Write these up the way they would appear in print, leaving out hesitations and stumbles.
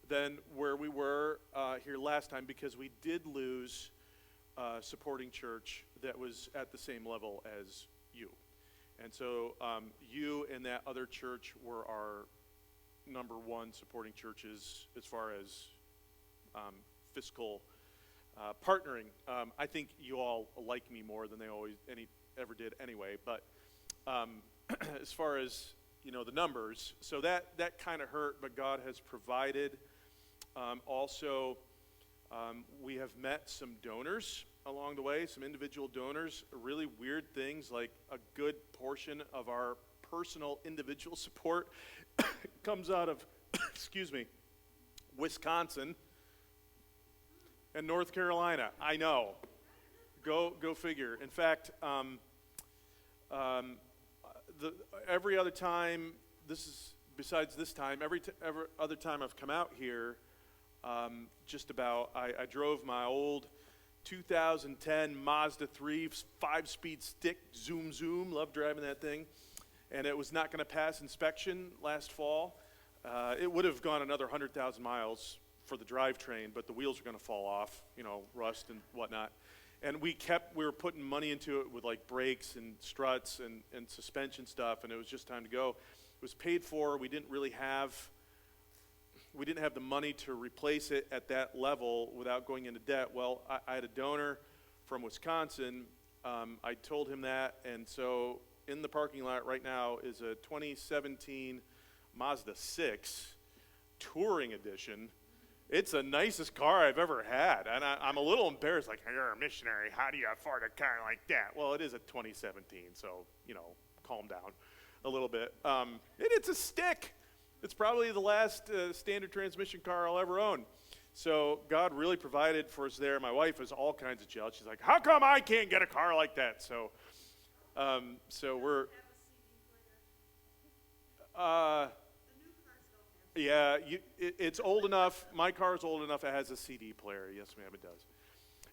than where we were here last time because we did lose supporting church that was at the same level as you. And so you and that other church were our number one supporting churches as far as fiscal partnering. I think you all like me more than they ever did anyway. But as far as the numbers, so that kind of hurt. But God has provided. Also, we have met some donors along the way, some individual donors. Really weird things like a good portion of our personal individual support comes out of, excuse me, Wisconsin and North Carolina. I know. Go figure. In fact, every other time, besides this time, every other time I've come out here, just about, I drove my old 2010 Mazda 3 5-speed stick, zoom, love driving that thing, and it was not going to pass inspection last fall. It would have gone another 100,000 miles for the drivetrain, but the wheels were going to fall off, rust and whatnot. And we were putting money into it with like brakes and struts and suspension stuff, and it was just time to go. It was paid for. We didn't have the money to replace it at that level without going into debt. Well, I had a donor from Wisconsin. I told him that, and so in the parking lot right now is a 2017 Mazda 6 Touring Edition. It's the nicest car I've ever had, and I'm a little embarrassed, like, you're a missionary, how do you afford a car like that? Well, it is a 2017, so, calm down a little bit. And it's a stick. It's probably the last standard transmission car I'll ever own. So God really provided for us there. My wife was all kinds of jealous. She's like, how come I can't get a car like that? So we're... Yeah, it's old enough. My car's old enough. It has a CD player. Yes, ma'am, it does.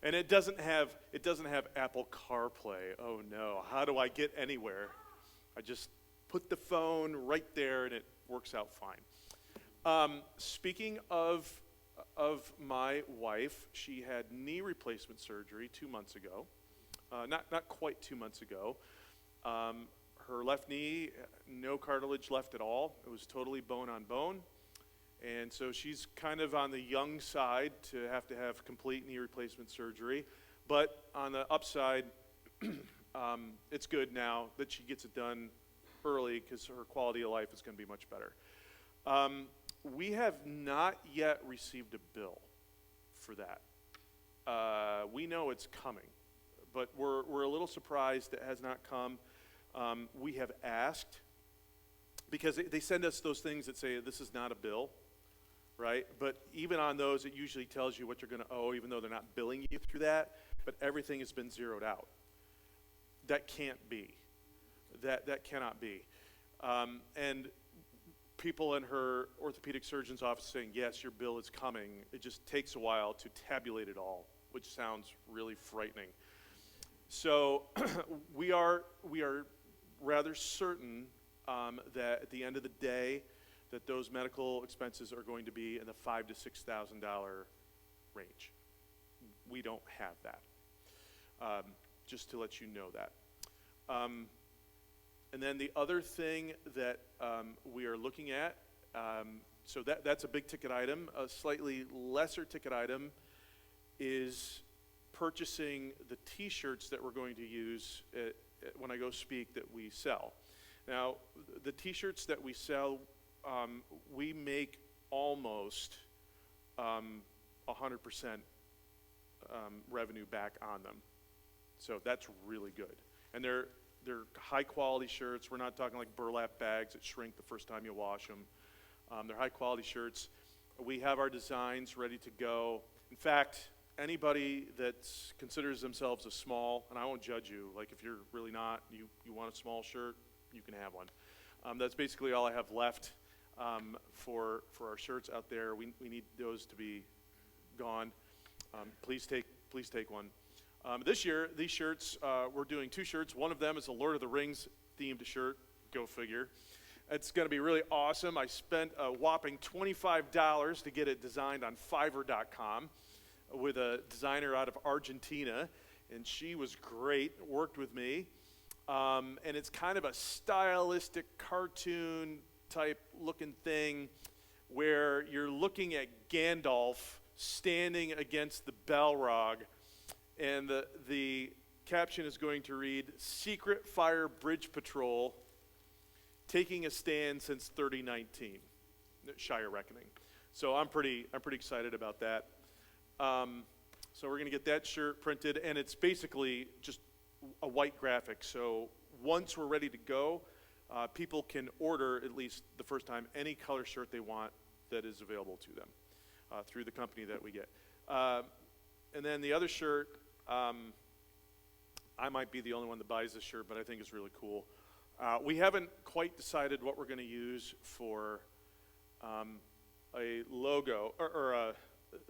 And it doesn't have Apple CarPlay. Oh no! How do I get anywhere? I just put the phone right there, and it works out fine. Speaking of my wife, she had knee replacement surgery 2 months ago. Not quite 2 months ago. Her left knee, no cartilage left at all. It was totally bone on bone. And so she's kind of on the young side to have complete knee replacement surgery. But on the upside, it's good now that she gets it done early because her quality of life is going to be much better. We have not yet received a bill for that. We know it's coming, but we're a little surprised it has not come. We have asked, because they send us those things that say this is not a bill, right? But even on those, it usually tells you what you're going to owe, even though they're not billing you through that. But everything has been zeroed out. That can't be. That cannot be. And people in her orthopedic surgeon's office saying, yes, your bill is coming. It just takes a while to tabulate it all, which sounds really frightening. So we are rather certain that at the end of the day, that those medical expenses are going to be in the $5,000 to $6,000 range. We don't have that. Just to let you know that. And then the other thing that we are looking at, so that's a big ticket item. A slightly lesser ticket item is purchasing the T-shirts that we're going to use when I go speak that we sell. Now, the T-shirts that we sell, we make almost 100% revenue back on them. So that's really good. And they're high-quality shirts. We're not talking like burlap bags that shrink the first time you wash them. They're high-quality shirts. We have our designs ready to go. In fact, anybody that considers themselves a small, and I won't judge you, like if you're really not, you want a small shirt, you can have one. That's basically all I have left for our shirts out there. We need those to be gone. Please take one. This year, these shirts, we're doing 2 shirts. One of them is a Lord of the Rings themed shirt, go figure. It's going to be really awesome. I spent a whopping $25 to get it designed on Fiverr.com with a designer out of Argentina, and she was great, worked with me. And it's kind of a stylistic cartoon type looking thing where you're looking at Gandalf standing against the Balrog, and the caption is going to read, "Secret Fire Bridge Patrol, taking a stand since 3019, Shire Reckoning." So I'm pretty excited about that. So we're going to get that shirt printed, and it's basically just a white graphic. So once we're ready to go, people can order, at least the first time, any color shirt they want that is available to them through the company that we get. And then the other shirt, I might be the only one that buys this shirt, but I think it's really cool. We haven't quite decided what we're going to use for a logo or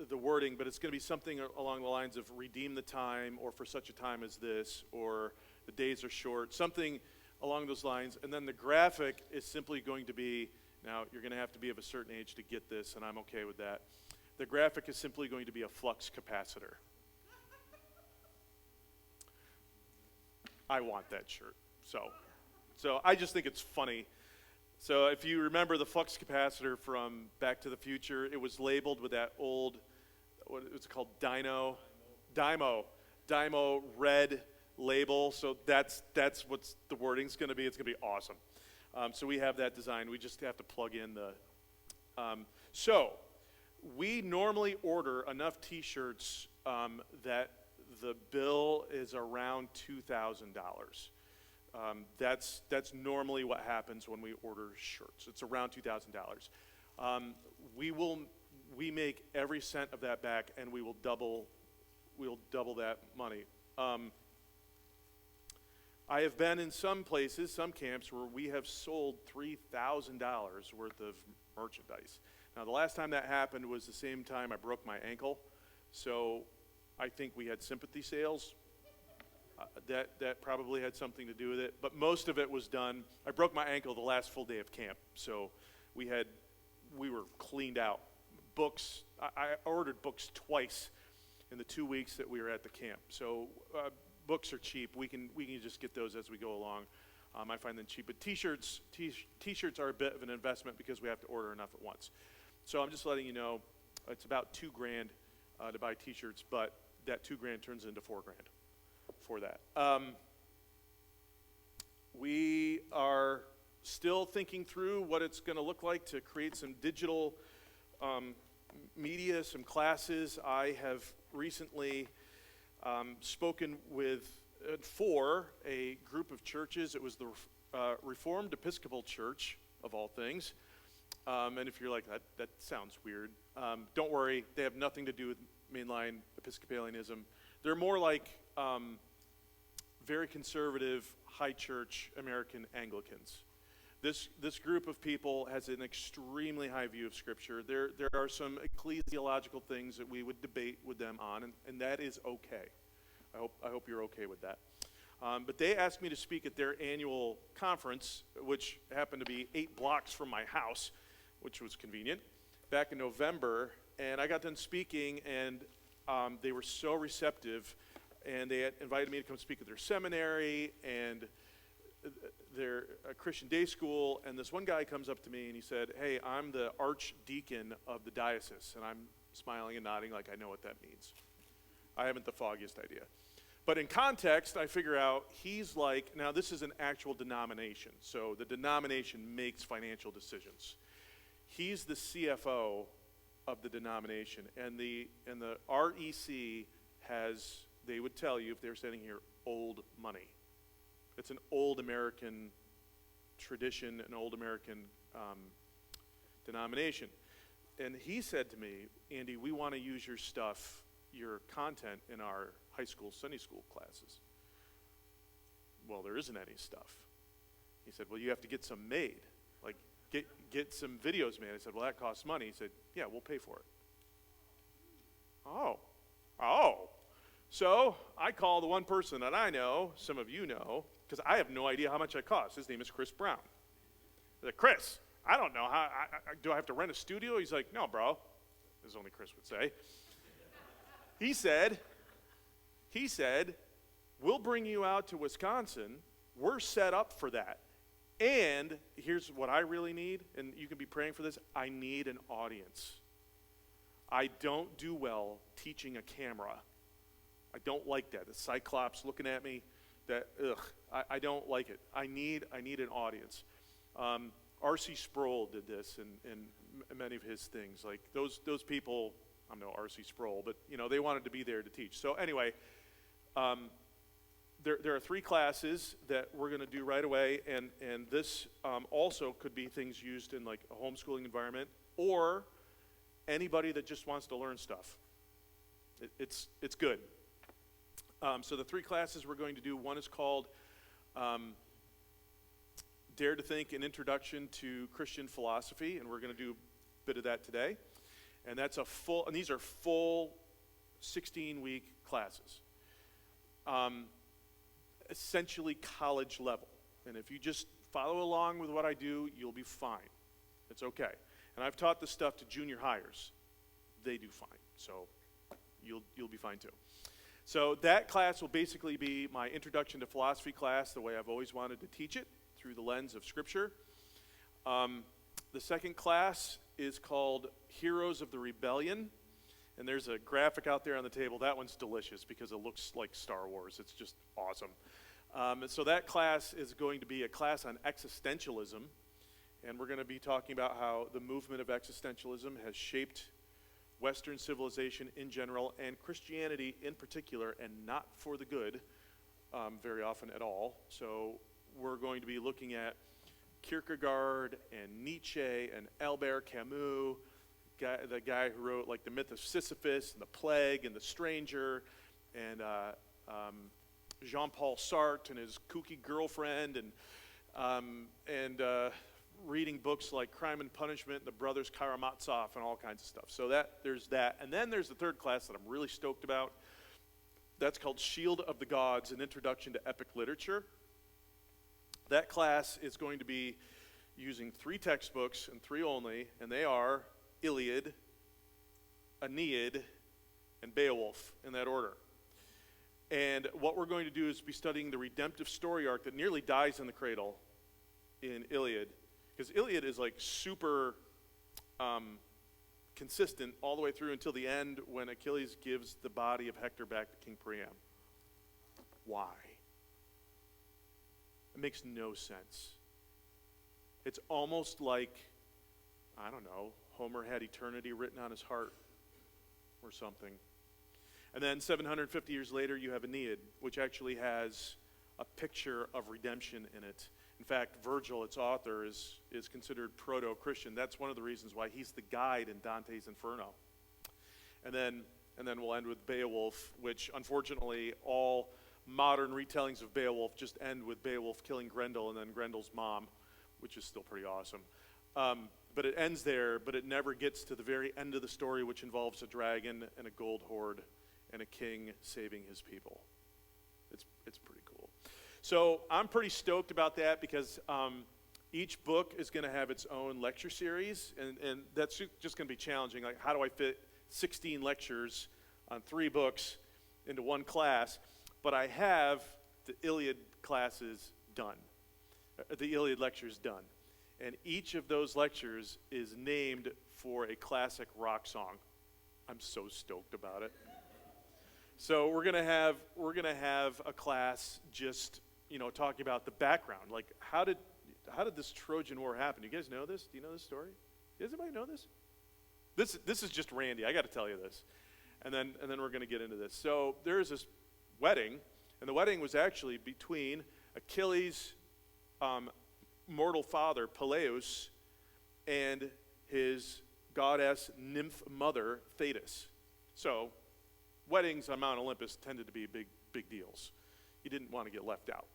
the wording, but it's going to be something along the lines of "redeem the time," or "for such a time as this," or "the days are short," something along those lines. And then the graphic is simply going to be, now you're going to have to be of a certain age to get this, and I'm okay with that. The graphic is simply going to be a flux capacitor. I want that shirt. So I just think it's funny. So if you remember the flux capacitor from Back to the Future, it was labeled with that old, what was it called, Dymo red label. So that's what the wording's going to be. It's going to be awesome. So we have that design. We just have to plug in the. So we normally order enough T-shirts that the bill is around $2,000. That's normally what happens when we order shirts. It's around $2,000. We make every cent of that back, and we'll double that money. I have been in some places, some camps, where we have sold $3,000 worth of merchandise. Now, the last time that happened was the same time I broke my ankle, so I think we had sympathy sales. That probably had something to do with it, but most of it was done. I broke my ankle the last full day of camp, so we were cleaned out. Books, I ordered books twice in the 2 weeks that we were at the camp. So books are cheap. We can just get those as we go along. I find them cheap, but t-shirts are a bit of an investment because we have to order enough at once. So I'm just letting you know, it's about $2,000 to buy t-shirts, but that $2,000 turns into $4,000 for that. We are still thinking through what it's going to look like to create some digital media, some classes. I have recently spoken for a group of churches. It was the Reformed Episcopal Church, of all things. And if you're like, that sounds weird, don't worry. They have nothing to do with mainline Episcopalianism. They're more like very conservative, high church American Anglicans. This group of people has an extremely high view of Scripture. There are some ecclesiological things that we would debate with them on, and that is okay. I hope you're okay with that. But they asked me to speak at their annual conference, which happened to be 8 blocks from my house, which was convenient, back in November. And I got done speaking, and they were so receptive, and they had invited me to come speak at their seminary and their Christian day school. And this one guy comes up to me and he said, "Hey, I'm the archdeacon of the diocese." And I'm smiling and nodding like I know what that means. I haven't the foggiest idea. But in context, I figure out he's like, now this is an actual denomination, so the denomination makes financial decisions. He's the CFO of the denomination, and the REC has, they would tell you if they were standing here, old money. It's an old American tradition, an old American denomination. And he said to me, "Andy, we want to use your stuff, your content in our high school, Sunday school classes." Well, there isn't any stuff. He said, "Well, you have to get some made, like get some videos made." I said, "Well, that costs money." He said, "Yeah, we'll pay for it." Oh. So I call the one person that I know, some of you know, because I have no idea how much that costs. His name is Chris Brown. Chris, I don't know. Do I have to rent a studio? He's like, no, bro, as only Chris would say. He said, we'll bring you out to Wisconsin. We're set up for that. And here's what I really need, and you can be praying for this. I need an audience. I don't do well teaching a camera. I don't like that. The Cyclops looking at me, I don't like it. I need an audience. R.C. Sproul did this in many of his things. Like those people, I'm no R.C. Sproul, but they wanted to be there to teach. So anyway, there are 3 classes that we're going to do right away, and this also could be things used in like a homeschooling environment or anybody that just wants to learn stuff. It's good. So the 3 classes we're going to do, one is called Dare to Think, an Introduction to Christian Philosophy, and we're going to do a bit of that today. And these are full 16-week classes. Essentially college level. And if you just follow along with what I do, you'll be fine. It's okay. And I've taught this stuff to junior hires. They do fine. So you'll be fine too. So that class will basically be my introduction to philosophy class, the way I've always wanted to teach it, through the lens of Scripture. The second class is called Heroes of the Rebellion. And there's a graphic out there on the table. That one's delicious because it looks like Star Wars. It's just awesome. So that class is going to be a class on existentialism. And we're going to be talking about how the movement of existentialism has shaped Western civilization in general and Christianity in particular, and not for the good very often at all. So we're going to be looking at Kierkegaard and Nietzsche and Albert Camus, the guy who wrote like the Myth of Sisyphus and the Plague and the Stranger, and Jean-Paul Sartre and his kooky girlfriend, and reading books like Crime and Punishment and the Brothers Karamazov and all kinds of stuff. So there's that. And then there's the third class that I'm really stoked about. That's called Shield of the Gods, an Introduction to Epic Literature. That class is going to be using 3 textbooks and 3 only, and they are Iliad, Aeneid, and Beowulf, in that order. And what we're going to do is be studying the redemptive story arc that nearly dies in the cradle in Iliad. Because Iliad is like super consistent all the way through until the end when Achilles gives the body of Hector back to King Priam. Why? It makes no sense. It's almost like, I don't know, Homer had eternity written on his heart or something. And then 750 years later, you have Aeneid, which actually has a picture of redemption in it. In fact, Virgil, its author, is considered proto-Christian. That's one of the reasons why he's the guide in Dante's Inferno. And then we'll end with Beowulf, which unfortunately all modern retellings of Beowulf just end with Beowulf killing Grendel and then Grendel's mom, which is still pretty awesome. But it ends there, but it never gets to the very end of the story, which involves a dragon and a gold hoard and a king saving his people. It's pretty cool. So I'm pretty stoked about that because each book is going to have its own lecture series, and that's just going to be challenging. Like, how do I fit 16 lectures on 3 books into one class? But I have the Iliad classes done, the Iliad lectures done. And each of those lectures is named for a classic rock song. I'm so stoked about it. So we're gonna have a class just talking about the background, like how did this Trojan War happen? You guys know this? Do you know this story? Does anybody know this? This is just Randy. I got to tell you this, and then we're gonna get into this. So there's this wedding, and the wedding was actually between Achilles' mortal father Peleus and his goddess nymph mother Thetis. So weddings on Mount Olympus tended to be big deals. You didn't want to get left out.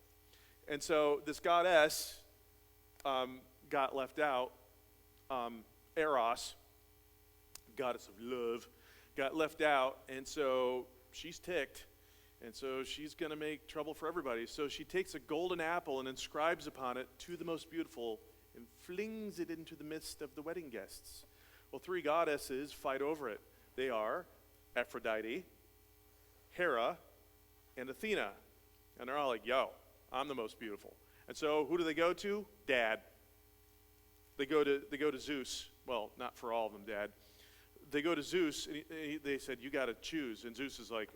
And so this goddess got left out. Eros, goddess of love, got left out, and so she's ticked. And so she's going to make trouble for everybody. So she takes a golden apple and inscribes upon it, "To the most beautiful and flings it into the midst of the wedding guests. Well, three goddesses fight over it. They are Aphrodite, Hera, and Athena. And they're all like, yo, I'm the most beautiful. And so who do they go to? Dad. They go to Zeus. Well, not for all of them, Dad. They go to Zeus, and they said, you got to choose. And Zeus is like,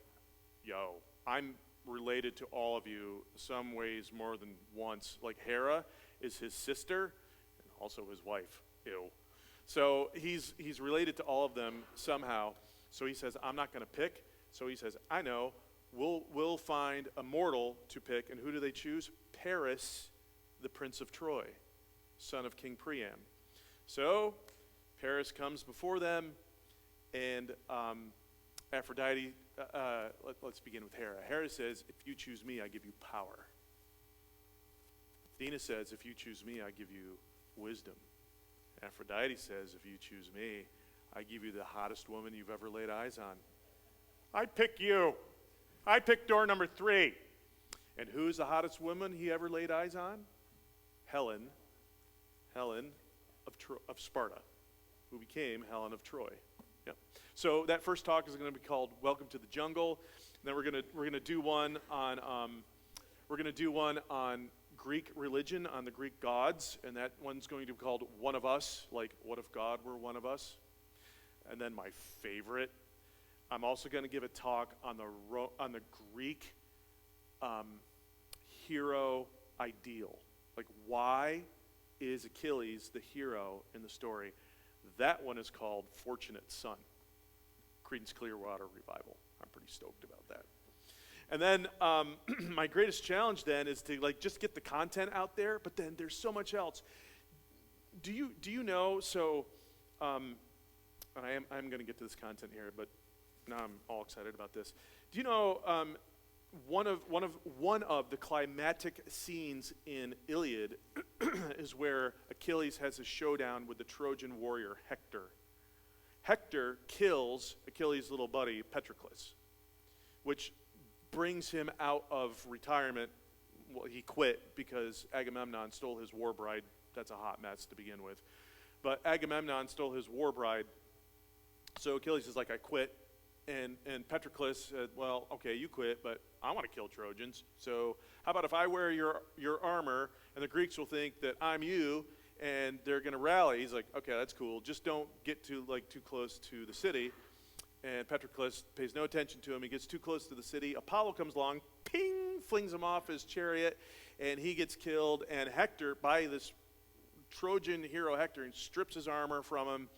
yo, I'm related to all of you some ways more than once. Like Hera is his sister and also his wife. Ew. So he's related to all of them somehow. So he says, I'm not going to pick. So he says, I know. We'll find a mortal to pick. And who do they choose? Paris, the Prince of Troy, son of King Priam. So Paris comes before them, and Aphrodite, let's begin with Hera. Hera says, if you choose me, I give you power. Athena says, if you choose me, I give you wisdom. Aphrodite says, if you choose me, I give you the hottest woman you've ever laid eyes on. I pick you. I pick door number 3. And who's the hottest woman he ever laid eyes on? Helen of Sparta, who became Helen of Troy. Yep. So that first talk is going to be called "Welcome to the Jungle." And then we're gonna do one on Greek religion, on the Greek gods, and that one's going to be called "One of Us," like what if God were one of us? And then my favorite, I'm also going to give a talk on the Greek hero ideal, like why is Achilles the hero in the story? That one is called Fortunate Son, Creedence Clearwater Revival. I'm pretty stoked about that. And then my greatest challenge then is to just get the content out there, but then there's so much else. Do you know, so, and I'm going to get to this content here, but now I'm all excited about this. Do you know one of the climatic scenes in Iliad is where Achilles has a showdown with the Trojan warrior Hector. Hector kills Achilles' little buddy Patroclus, which brings him out of retirement. Well, he quit because Agamemnon stole his war bride. That's a hot mess to begin with. But Agamemnon stole his war bride. So Achilles is like, I quit. And Patroclus said, well, okay, you quit, but I want to kill Trojans. So how about if I wear your armor, and the Greeks will think that I'm you, and they're going to rally. He's like, okay, that's cool. Just don't get too close to the city. And Patroclus pays no attention to him. He gets too close to the city. Apollo comes along, ping, flings him off his chariot, and he gets killed. And Hector, by this Trojan hero Hector, strips his armor from him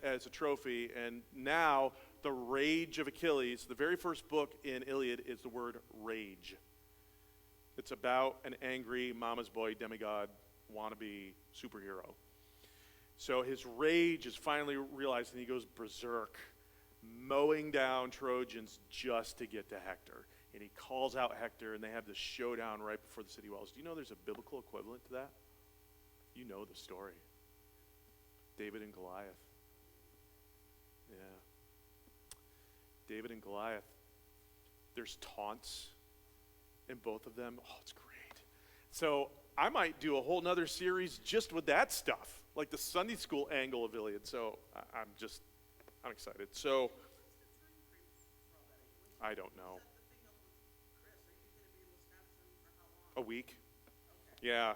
as a trophy. And now the rage of Achilles, the very first book in Iliad is the word rage. It's about an angry mama's boy demigod wannabe superhero. So his rage is finally realized, and he goes berserk, mowing down Trojans just to get to Hector. And he calls out Hector, and they have this showdown right before the city walls. Do you know there's a biblical equivalent to that? You know the story. David and Goliath. Yeah. David and Goliath. There's taunts in both of them. Oh, it's great. So I might do a whole nother series just with that stuff, like the Sunday school angle of Iliad. So I'm excited. So I don't know. A week? Yeah.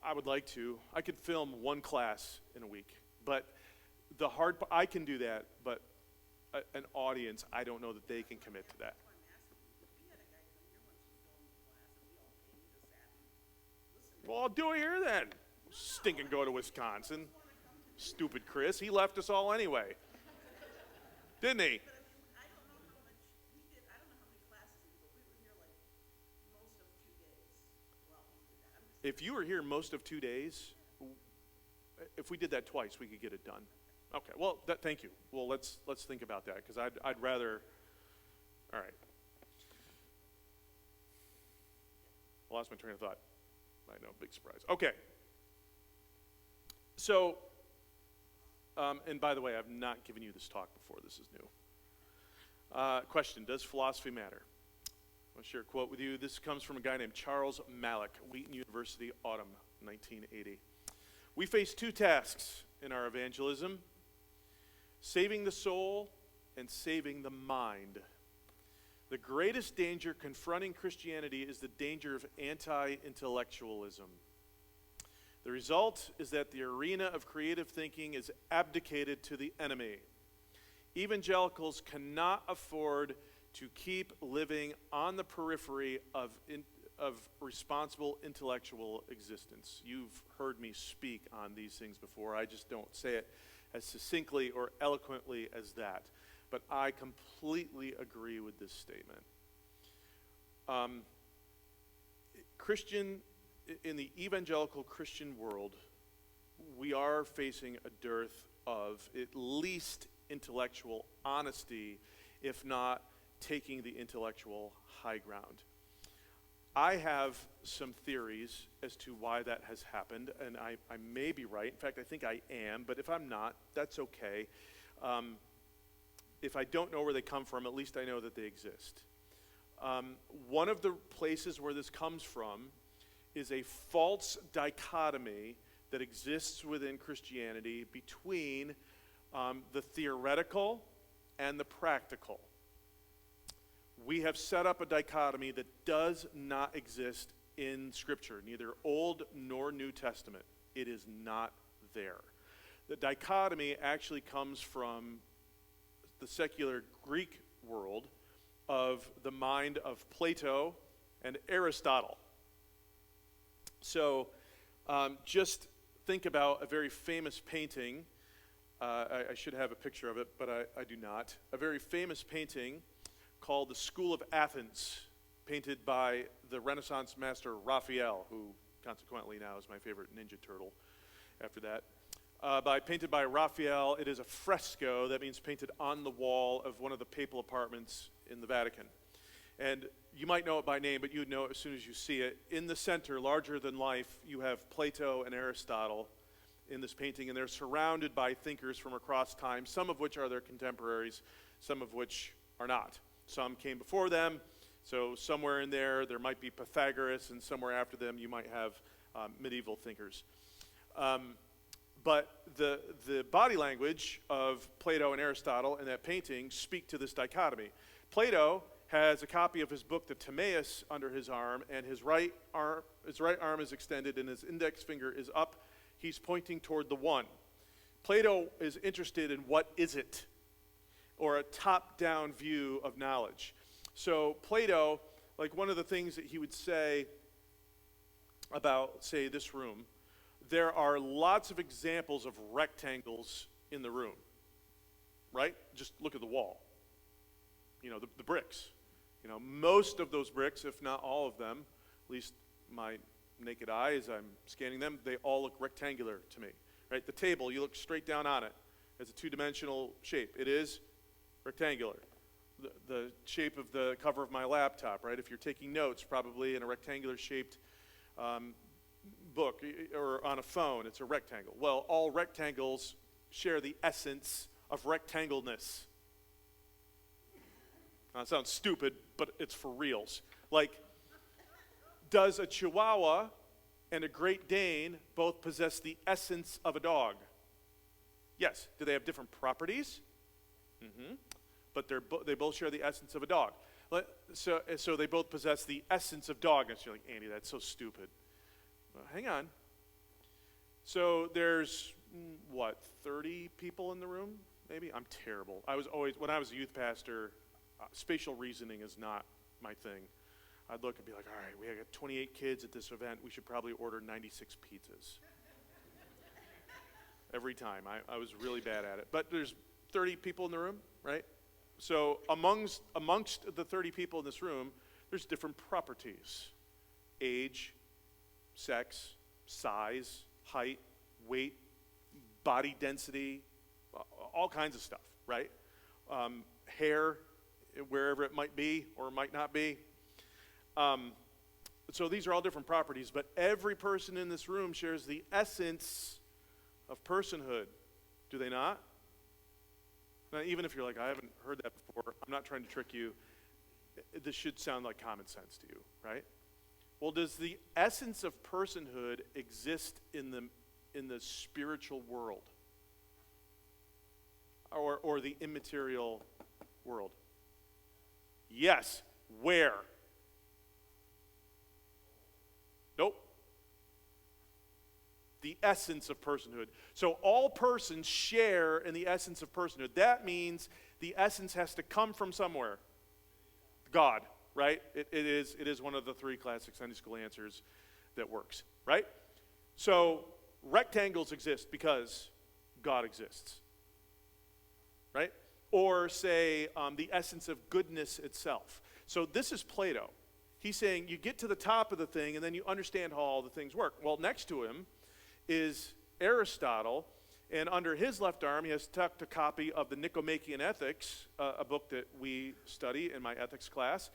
I would like to. I could film one class in a week, but the hard part, I can do that, but an audience, I don't know that they can commit to that. Well, I'll do it here then. Stinking go to Wisconsin. Stupid Chris. He left us all anyway. Didn't he? If you were here most of 2 days, if we did that twice, we could get it done. Okay, well, thank you. Well, let's think about that, because I'd rather, all right. I lost my train of thought. I know, big surprise. Okay. So, and by the way, I've not given you this talk before. This is new. Question, does philosophy matter? I'll share a quote with you. This comes from a guy named Charles Malik, Wheaton University, autumn 1980. We face two tasks in our evangelism: saving the soul and saving the mind. The greatest danger confronting Christianity is the danger of anti-intellectualism. The result is that the arena of creative thinking is abdicated to the enemy. Evangelicals cannot afford to keep living on the periphery of responsible intellectual existence. You've heard me speak on these things before. I just don't say it as succinctly or eloquently as that. But I completely agree with this statement. In the evangelical Christian world, we are facing a dearth of at least intellectual honesty, if not taking the intellectual high ground. I have some theories as to why that has happened, and I may be right. In fact, I think I am, but if I'm not, that's okay. If I don't know where they come from, at least I know that they exist. One of the places where this comes from is a false dichotomy that exists within Christianity between the theoretical and the practical. We have set up a dichotomy that does not exist in Scripture, neither Old nor New Testament. It is not there. The dichotomy actually comes from the secular Greek world of the mind of Plato and Aristotle. So just think about a very famous painting. I should have a picture of it, but I do not. A very famous painting called The School of Athens, painted by the Renaissance master Raphael, who consequently now is my favorite Ninja Turtle after that. Painted by Raphael. It is a fresco, that means painted on the wall of one of the papal apartments in the Vatican. And you might know it by name, but you would know it as soon as you see it. In the center, larger than life, you have Plato and Aristotle in this painting, and they're surrounded by thinkers from across time, some of which are their contemporaries, some of which are not. Some came before them, so somewhere in there might be Pythagoras, and somewhere after them you might have medieval thinkers. But the body language of Plato and Aristotle in that painting speak to this dichotomy. Plato has a copy of his book, the Timaeus, under his arm, and his right arm is extended and his index finger is up. He's pointing toward the one. Plato is interested in what is it, or a top-down view of knowledge. So Plato, like one of the things that he would say about, say, this room, there are lots of examples of rectangles in the room, right? Just look at the wall. You know, the bricks. You know, most of those bricks, if not all of them, at least my naked eye as I'm scanning them, they all look rectangular to me, right? The table, you look straight down on it. It's a two-dimensional shape. It is rectangular. The shape of the cover of my laptop, right? If you're taking notes, probably in a rectangular-shaped book or on a phone, it's a rectangle. Well, all rectangles share the essence of rectangleness. Now, it sounds stupid, but it's for reals. Like, does a Chihuahua and a Great Dane both possess the essence of a dog? Yes. Do they have different properties? Mm-hmm. But they both share the essence of a dog. So they both possess the essence of dog. And you're like, Andy, that's so stupid. Well, hang on. So there's, 30 people in the room, maybe? I'm terrible. When I was a youth pastor, spatial reasoning is not my thing. I'd look and be like, all right, we got 28 kids at this event. We should probably order 96 pizzas. Every time. I was really bad at it. But there's 30 people in the room, right? So amongst the 30 people in this room, there's different properties. Age, sex, size, height, weight, body density, all kinds of stuff, right? Hair, wherever it might be or might not be. So these are all different properties, but every person in this room shares the essence of personhood. Do they not? Now, even if you're like, I haven't heard that before, I'm not trying to trick you. this should sound like common sense to you, right? Well, does the essence of personhood exist in the spiritual world? Or the immaterial world? Yes. Where? Nope. The essence of personhood. So all persons share in the essence of personhood. That means the essence has to come from somewhere. God, right? It is one of the three classic Sunday school answers that works, right? So rectangles exist because God exists, right? Or say the essence of goodness itself. So this is Plato. He's saying you get to the top of the thing and then you understand how all the things work. Well, next to him is Aristotle, and under his left arm he has tucked a copy of the Nicomachean Ethics, a book that we study in my ethics class.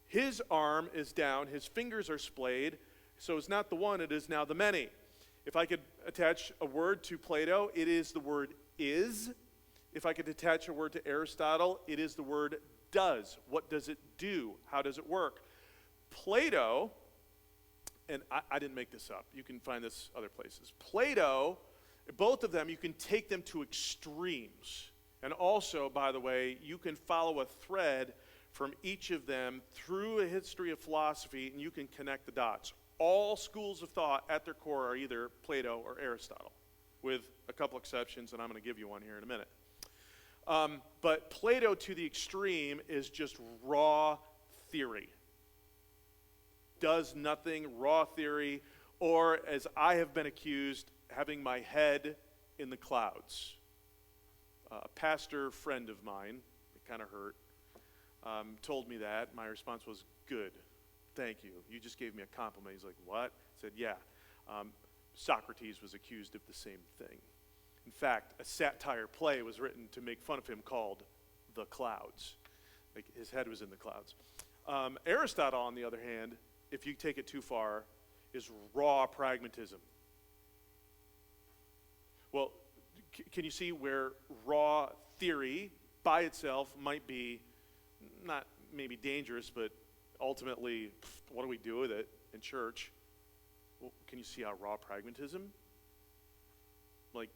His arm is down, his fingers are splayed, so it's not the one, it is now the many. If I could attach a word to Plato, it is the word is. If I could attach a word to Aristotle, it is the word does. What does it do? How does it work? Plato, and I didn't make this up, you can find this other places. Plato, both of them, you can take them to extremes. And also, by the way, you can follow a thread from each of them through a history of philosophy, and you can connect the dots. All schools of thought at their core are either Plato or Aristotle, with a couple exceptions, and I'm going to give you one here in a minute. But Plato to the extreme is just raw theory. Does nothing, raw theory, or as I have been accused, having my head in the clouds. A pastor friend of mine, it kind of hurt, told me that. My response was, good, thank you. You just gave me a compliment. He's like, what? I said, yeah. Socrates was accused of the same thing. In fact, a satire play was written to make fun of him called The Clouds. Like his head was in the clouds. Aristotle, on the other hand, if you take it too far, is raw pragmatism. Well, can you see where raw theory by itself might be not maybe dangerous, but ultimately, what do we do with it in church? Well, can you see how raw pragmatism? Like,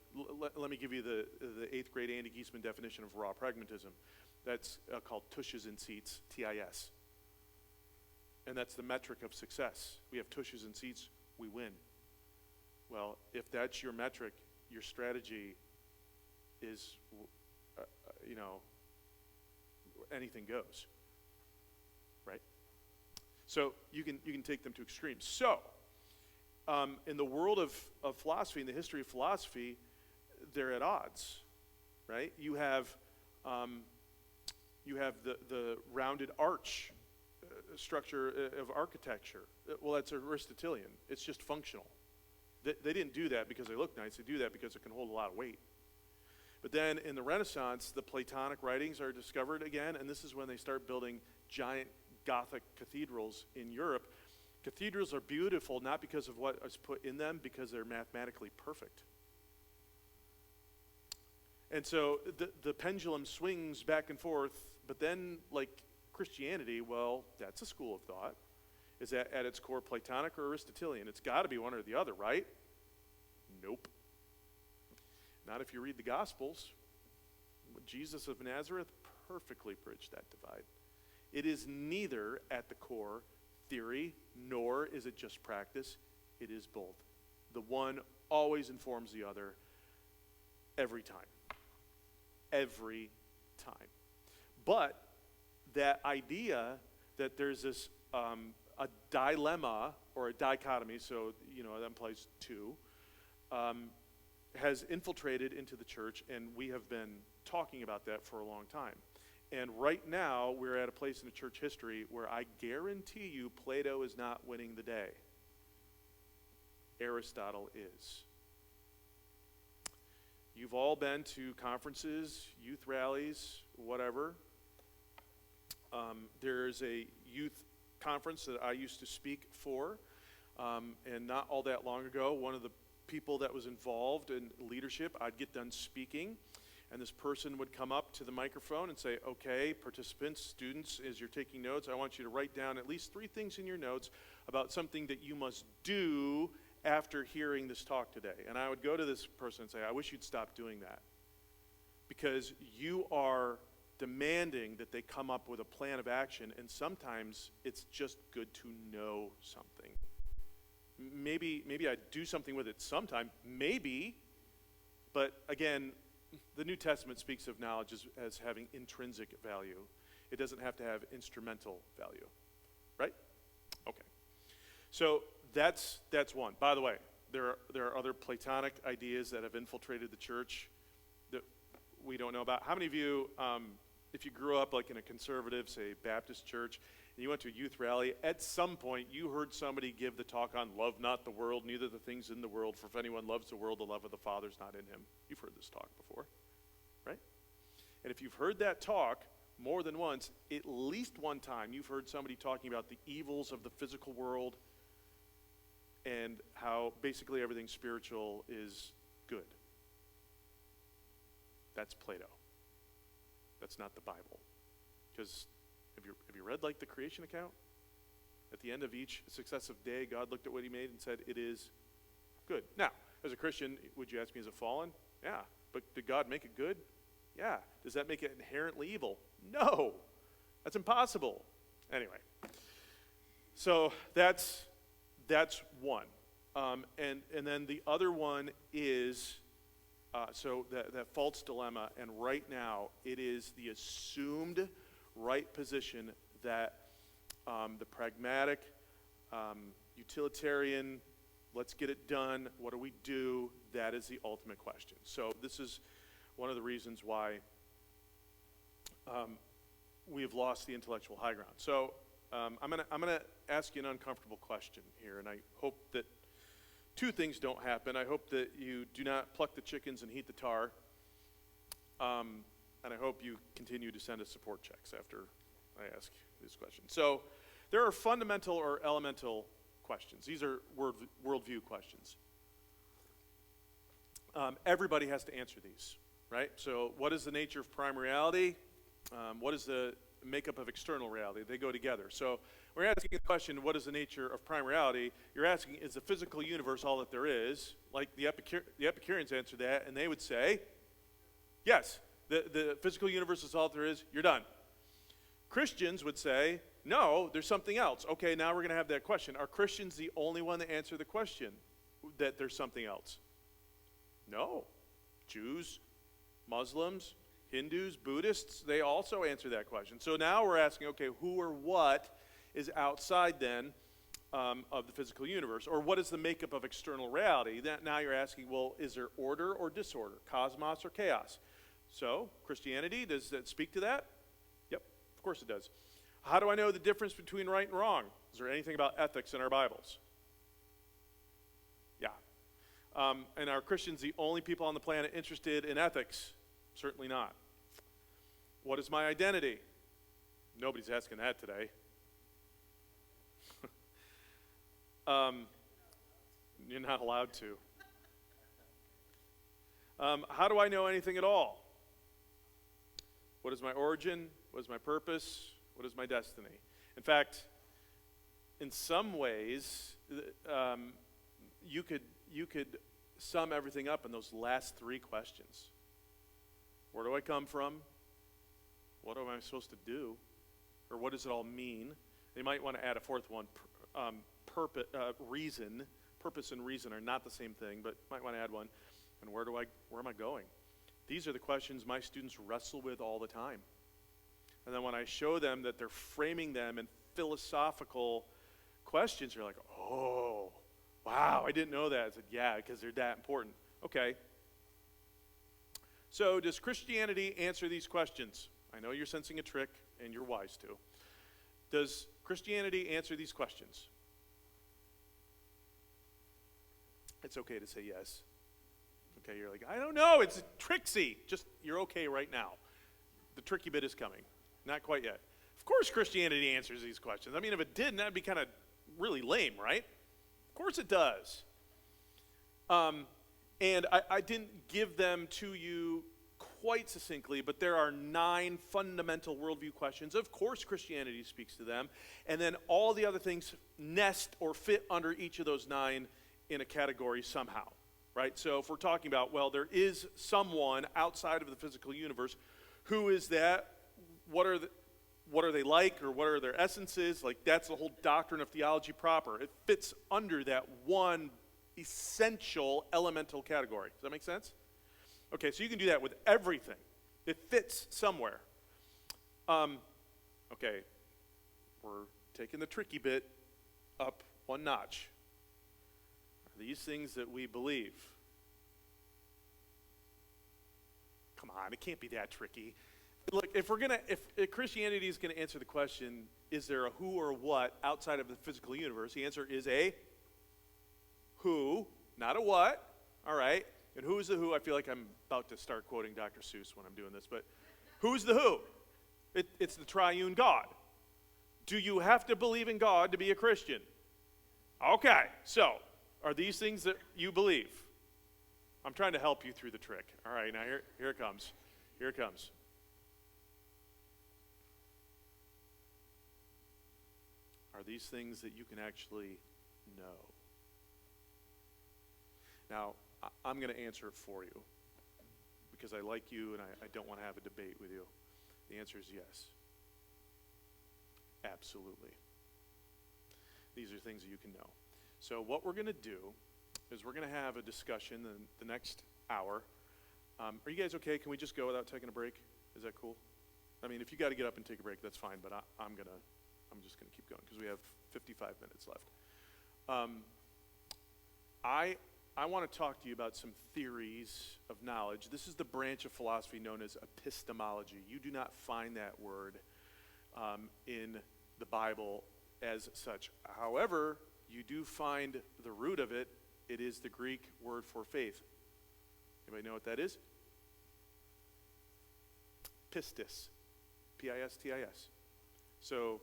let me give you the 8th grade Andy Giesman definition of raw pragmatism. That's called tushes and seats, TIS. And that's the metric of success. We have tushes and seats, we win. Well, if that's your metric, your strategy is, anything goes, right? So you can take them to extremes. So, in the world of philosophy, in the history of philosophy, they're at odds, right? You have the rounded arch structure of architecture. Well, that's Aristotelian. It's just functional. They didn't do that because they look nice. They do that because it can hold a lot of weight. But then in the Renaissance, the Platonic writings are discovered again, and this is when they start building giant Gothic cathedrals in Europe. Cathedrals are beautiful not because of what is put in them, because they're mathematically perfect. And so the pendulum swings back and forth, but then, like Christianity, well, that's a school of thought. Is that at its core Platonic or Aristotelian? It's got to be one or the other, right? Nope. Not if you read the Gospels. Jesus of Nazareth perfectly bridged that divide. It is neither at the core theory, nor is it just practice. It is both. The one always informs the other every time. Every time. But that idea that there's this a dilemma or a dichotomy, so that implies two, has infiltrated into the church, and we have been talking about that for a long time. And right now, we're at a place in the church history where I guarantee you Plato is not winning the day. Aristotle is. You've all been to conferences, youth rallies, whatever. There's a youth conference that I used to speak for, and not all that long ago, one of the people that was involved in leadership, I'd get done speaking, And this person would come up to the microphone and say, okay, participants, students, as you're taking notes, I want you to write down at least 3 things in your notes about something that you must do after hearing this talk today. And I would go to this person and say, I wish you'd stop doing that, because you are demanding that they come up with a plan of action, and sometimes it's just good to know something. Maybe I do something with it sometime, maybe, but again, the New Testament speaks of knowledge as having intrinsic value. It doesn't have to have instrumental value, right? Okay. So that's one. By the way, there are other Platonic ideas that have infiltrated the church that we don't know about. How many of you, if you grew up like in a conservative, say, Baptist church, and you went to a youth rally, at some point you heard somebody give the talk on love not the world, neither the things in the world, for if anyone loves the world, the love of the Father is not in him. You've heard this talk before, right? And if you've heard that talk more than once, at least one time you've heard somebody talking about the evils of the physical world and how basically everything spiritual is good. That's Plato. That's not the Bible. Because have you read like the creation account? At the end of each successive day, God looked at what he made and said, it is good. Now, as a Christian, would you ask me, is it fallen? Yeah. But did God make it good? Yeah. Does that make it inherently evil? No. That's impossible. Anyway. So that's one. And then the other one is, so that false dilemma, and right now it is the assumed right position that the pragmatic, utilitarian, let's get it done, what do we do, that is the ultimate question. So this is one of the reasons why we have lost the intellectual high ground. So I'm gonna ask you an uncomfortable question here, and I hope that 2 things don't happen. I hope that you do not pluck the chickens and heat the tar. And I hope you continue to send us support checks after I ask these questions. So there are fundamental or elemental questions. These are worldview questions. Everybody has to answer these, right? So what is the nature of prime reality? What is the makeup of external reality? They go together. So we're asking the question, what is the nature of prime reality? You're asking, is the physical universe all that there is? Like the Epicureans answer that, and they would say, yes, the physical universe is all that there is, you're done. Christians would say, no, there's something else. Okay, now we're going to have that question. Are Christians the only one to answer the question that there's something else? No. Jews, Muslims, Hindus, Buddhists, they also answer that question. So now we're asking, okay, who or what is outside then of the physical universe? Or what is the makeup of external reality? Now you're asking, well, is there order or disorder, cosmos or chaos? So Christianity, does that speak to that? Yep, of course it does. How do I know the difference between right and wrong? Is there anything about ethics in our Bibles? Yeah. And are Christians the only people on the planet interested in ethics? Certainly not. What is my identity? Nobody's asking that today. You're not allowed to. How do I know anything at all? What is my origin? What is my purpose? What is my destiny? In fact, in some ways, you could sum everything up in those last 3 questions. Where do I come from? What am I supposed to do? Or what does it all mean? They might want to add a 4th one. Reason. Purpose and reason are not the same thing, but might want to add one. And where am I going? These are the questions my students wrestle with all the time. And then when I show them that they're framing them in philosophical questions, you're like, oh, wow, I didn't know that. I said, yeah, because they're that important. Okay. So does Christianity answer these questions? I know you're sensing a trick, and you're wise to. Does Christianity answer these questions? It's okay to say yes. Okay, you're like, I don't know, it's tricksy. Just, you're okay right now. The tricky bit is coming. Not quite yet. Of course Christianity answers these questions. I mean, if it didn't, that'd be kind of really lame, right? Of course it does. And I didn't give them to you quite succinctly, but there are 9 fundamental worldview questions. Of course, Christianity speaks to them. And then all the other things nest or fit under each of those 9 in a category somehow, right? So if we're talking about, well, there is someone outside of the physical universe, who is that? What are they like, or what are their essences? Like, that's the whole doctrine of theology proper. It fits under that one essential elemental category. Does that make sense? Okay, so you can do that with everything. It fits somewhere. Okay, we're taking the tricky bit up one notch. Are these things that we believe? Come on, it can't be that tricky. Look, if Christianity is gonna answer the question, is there a who or a what outside of the physical universe? The answer is a who, not a what. All right. And who's the who? I feel like I'm about to start quoting Dr. Seuss when I'm doing this, but who's the who? It's the triune God. Do you have to believe in God to be a Christian? Okay, so are these things that you believe? I'm trying to help you through the trick. All right, now here it comes. Here it comes. Are these things that you can actually know? Now, I'm going to answer it for you because I like you and I don't want to have a debate with you. The answer is yes. Absolutely. These are things that you can know. So what we're going to do is we're going to have a discussion in the next hour. Are you guys okay? Can we just go without taking a break? Is that cool? I mean, if you got to get up and take a break, that's fine, but I'm just going to keep going because we have 55 minutes left. I want to talk to you about some theories of knowledge. This is the branch of philosophy known as epistemology. You do not find that word in the Bible as such. However, you do find the root of it. It is the Greek word for faith. Anybody know what that is? Pistis. P-I-S-T-I-S. So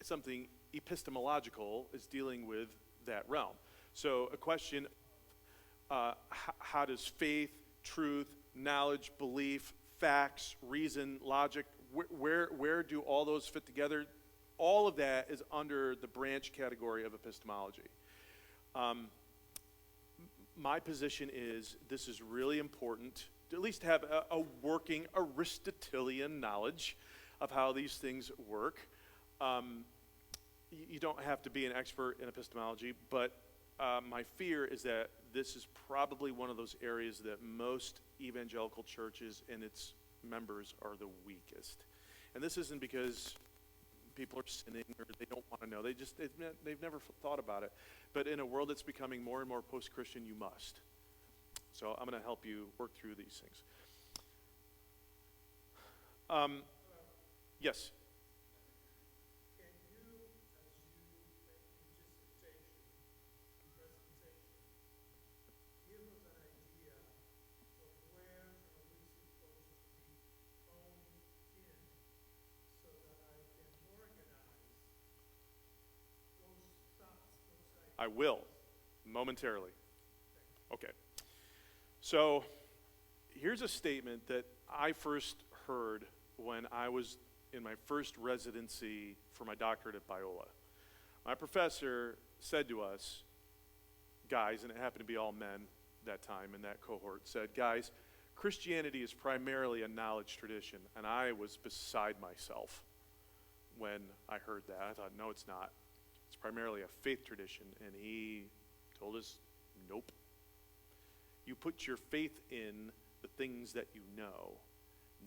something epistemological is dealing with that realm. So a question, how does faith, truth, knowledge, belief, facts, reason, logic, where do all those fit together? All of that is under the branch category of epistemology. My position is this is really important to at least have a working Aristotelian knowledge of how these things work. You don't have to be an expert in epistemology, but my fear is that this is probably one of those areas that most evangelical churches and its members are the weakest. And this isn't because people are sinning or they don't want to know. They've never thought about it. But in a world that's becoming more and more post-Christian, you must. So I'm going to help you work through these things. Yes? I will, momentarily. Okay. So here's a statement that I first heard when I was in my first residency for my doctorate at Biola. My professor said to us, guys, and it happened to be all men that time in that cohort, said, guys, Christianity is primarily a knowledge tradition. And I was beside myself when I heard that. I thought, no, it's not. It's primarily a faith tradition. And he told us, nope. You put your faith in the things that you know.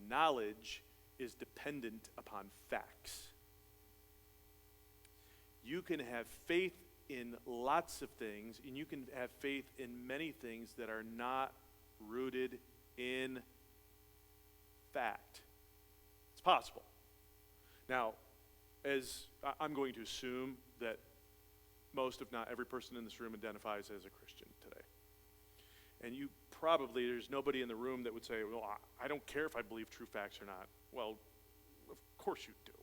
Knowledge is dependent upon facts. You can have faith in lots of things, and you can have faith in many things that are not rooted in fact. It's possible. Now, as I'm going to assume that most, if not every person in this room identifies as a Christian today. And you probably, there's nobody in the room that would say, well, I don't care if I believe true facts or not. Well, of course you do.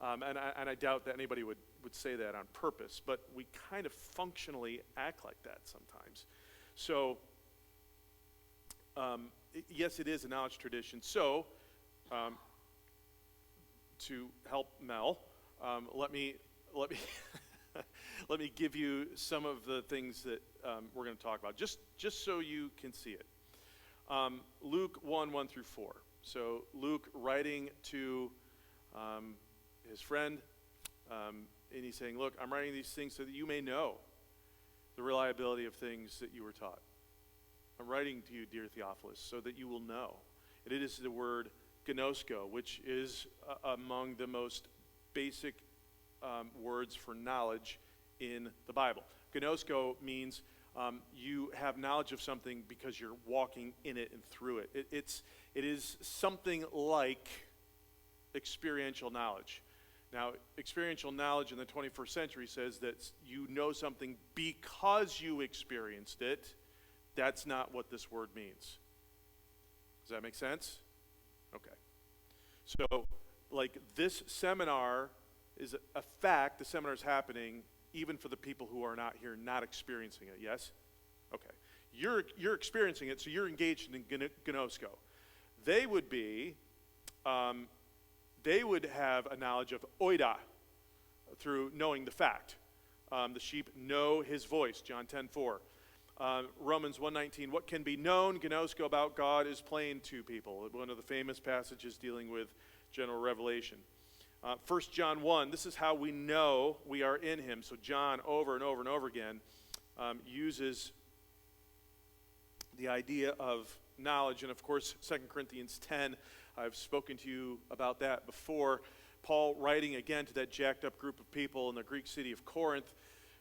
And I doubt that anybody would say that on purpose, but we kind of functionally act like that sometimes. So yes, it is a knowledge tradition. So, to help Mel, let me let me give you some of the things that we're going to talk about, just so you can see it. Luke 1 through 4. So Luke writing to his friend, and he's saying, look, I'm writing these things so that you may know the reliability of things that you were taught. I'm writing to you, dear Theophilus, so that you will know. And it is the word gnosko, which is among the most basic words for knowledge in the Bible. Gnosko means you have knowledge of something because you're walking in it and through it. It is something like experiential knowledge. Now, experiential knowledge in the 21st century says that you know something because you experienced it. That's not what this word means. Does that make sense? Okay. So, like, this seminar is a fact. The seminar is happening even for the people who are not here, not experiencing it. Yes? Okay. You're experiencing it, so you're engaged in gnosko. They would be, they would have a knowledge of oida through knowing the fact. The sheep know his voice, John 10:4. Romans 1:19, what can be known, gnosko, about God is plain to people. One of the famous passages dealing with general revelation. 1 John 1, this is how we know we are in him. So John, over and over and over again, uses the idea of knowledge. And of course, 2 Corinthians 10, I've spoken to you about that before. Paul writing again to that jacked up group of people in the Greek city of Corinth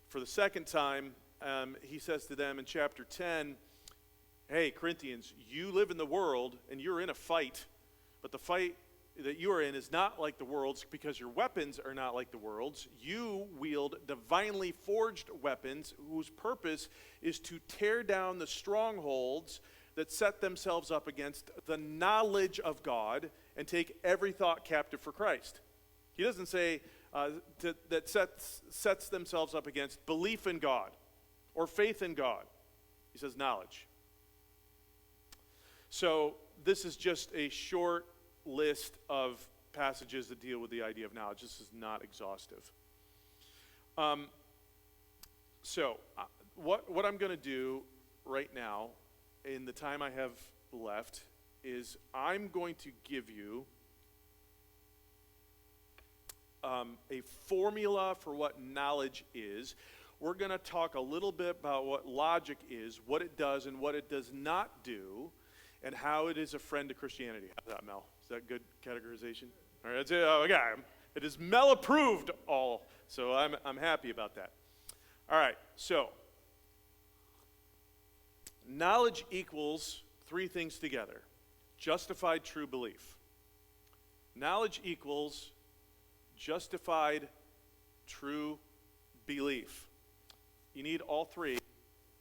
for the second time, he says to them in chapter 10, hey, Corinthians, you live in the world and you're in a fight, but the fight that you are in is not like the world's because your weapons are not like the world's. You wield divinely forged weapons whose purpose is to tear down the strongholds that set themselves up against the knowledge of God and take every thought captive for Christ. He doesn't say that sets themselves up against belief in God or faith in God. He says knowledge. So this is just a short list of passages that deal with the idea of knowledge. This is not exhaustive. What I'm going to do right now in the time I have left is I'm going to give you a formula for what knowledge is. We're going to talk a little bit about what logic is, what it does and what it does not do, and how it is a friend to Christianity. How's that, Mel? Is that good categorization? All right, that's it. Oh, okay. It is Mel approved all, so I'm happy about that. All right, so knowledge equals three things together. Justified true belief. Knowledge equals justified true belief. You need all three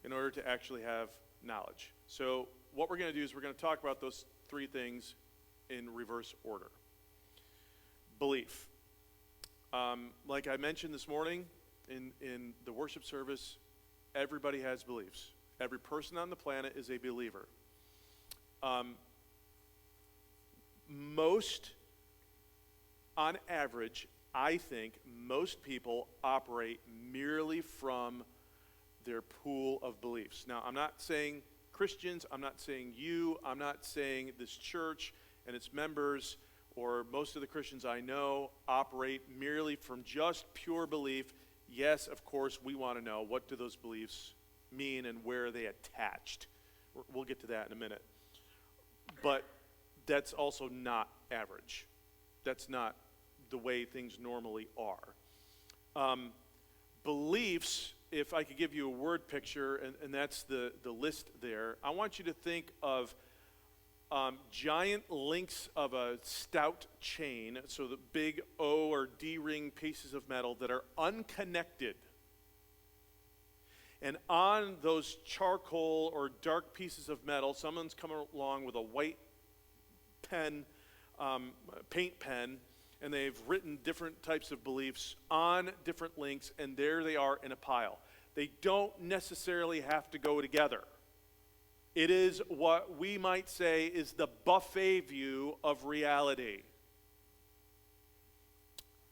in order to actually have knowledge. So what we're going to do is we're going to talk about those three things in reverse order. Belief. Like I mentioned this morning in the worship service, everybody has beliefs. Every person on the planet is a believer. On average, I think most people operate merely from their pool of beliefs. Now, I'm not saying Christians, I'm not saying you, I'm not saying this church and its members or most of the Christians I know operate merely from just pure belief. Yes, of course, we want to know what do those beliefs mean and where are they attached. We'll get to that in a minute. But that's also not average. That's not the way things normally are. Beliefs, if I could give you a word picture, and that's the list there, I want you to think of giant links of a stout chain, so the big O or D ring pieces of metal that are unconnected. And on those charcoal or dark pieces of metal, someone's come along with a white pen, paint pen, and they've written different types of beliefs on different links, and there they are in a pile. They don't necessarily have to go together. It is what we might say is the buffet view of reality.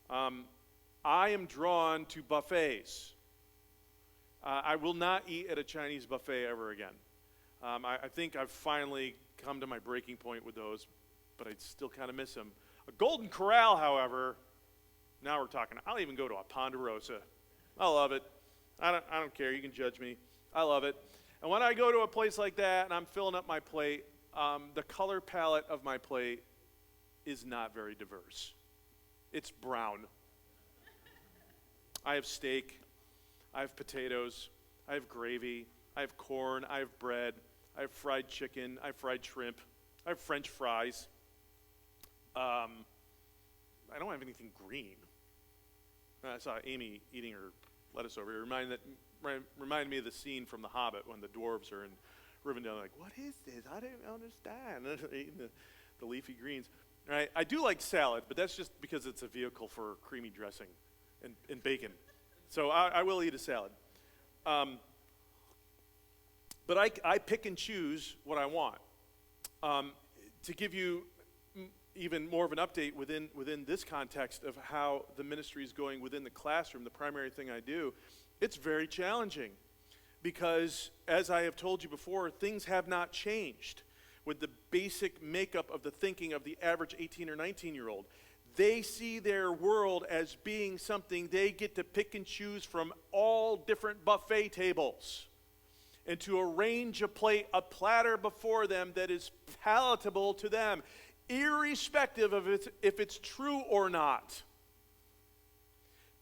I am drawn to buffets. I will not eat at a Chinese buffet ever again. I think I've finally come to my breaking point with those, but I still kind of miss them. A Golden Corral, however, now we're talking. I'll even go to a Ponderosa. I love it. I don't care. You can judge me. I love it. And when I go to a place like that and I'm filling up my plate, the color palette of my plate is not very diverse. It's brown. I have steak. I have potatoes. I have gravy. I have corn. I have bread. I have fried chicken. I have fried shrimp. I have French fries. I don't have anything green. I saw Amy eating her lettuce over here. Reminded me of the scene from The Hobbit when the dwarves are in Rivendell. Like, what is this? I don't understand. Eating the leafy greens. All right, I do like salad, but that's just because it's a vehicle for creamy dressing and bacon. So I will eat a salad. But I pick and choose what I want. To give you even more of an update within this context of how the ministry is going within the classroom, the primary thing I do, it's very challenging because, as I have told you before, things have not changed with the basic makeup of the thinking of the average 18 or 19-year-old. They see their world as being something they get to pick and choose from all different buffet tables and to arrange a platter before them that is palatable to them, irrespective of if it's true or not.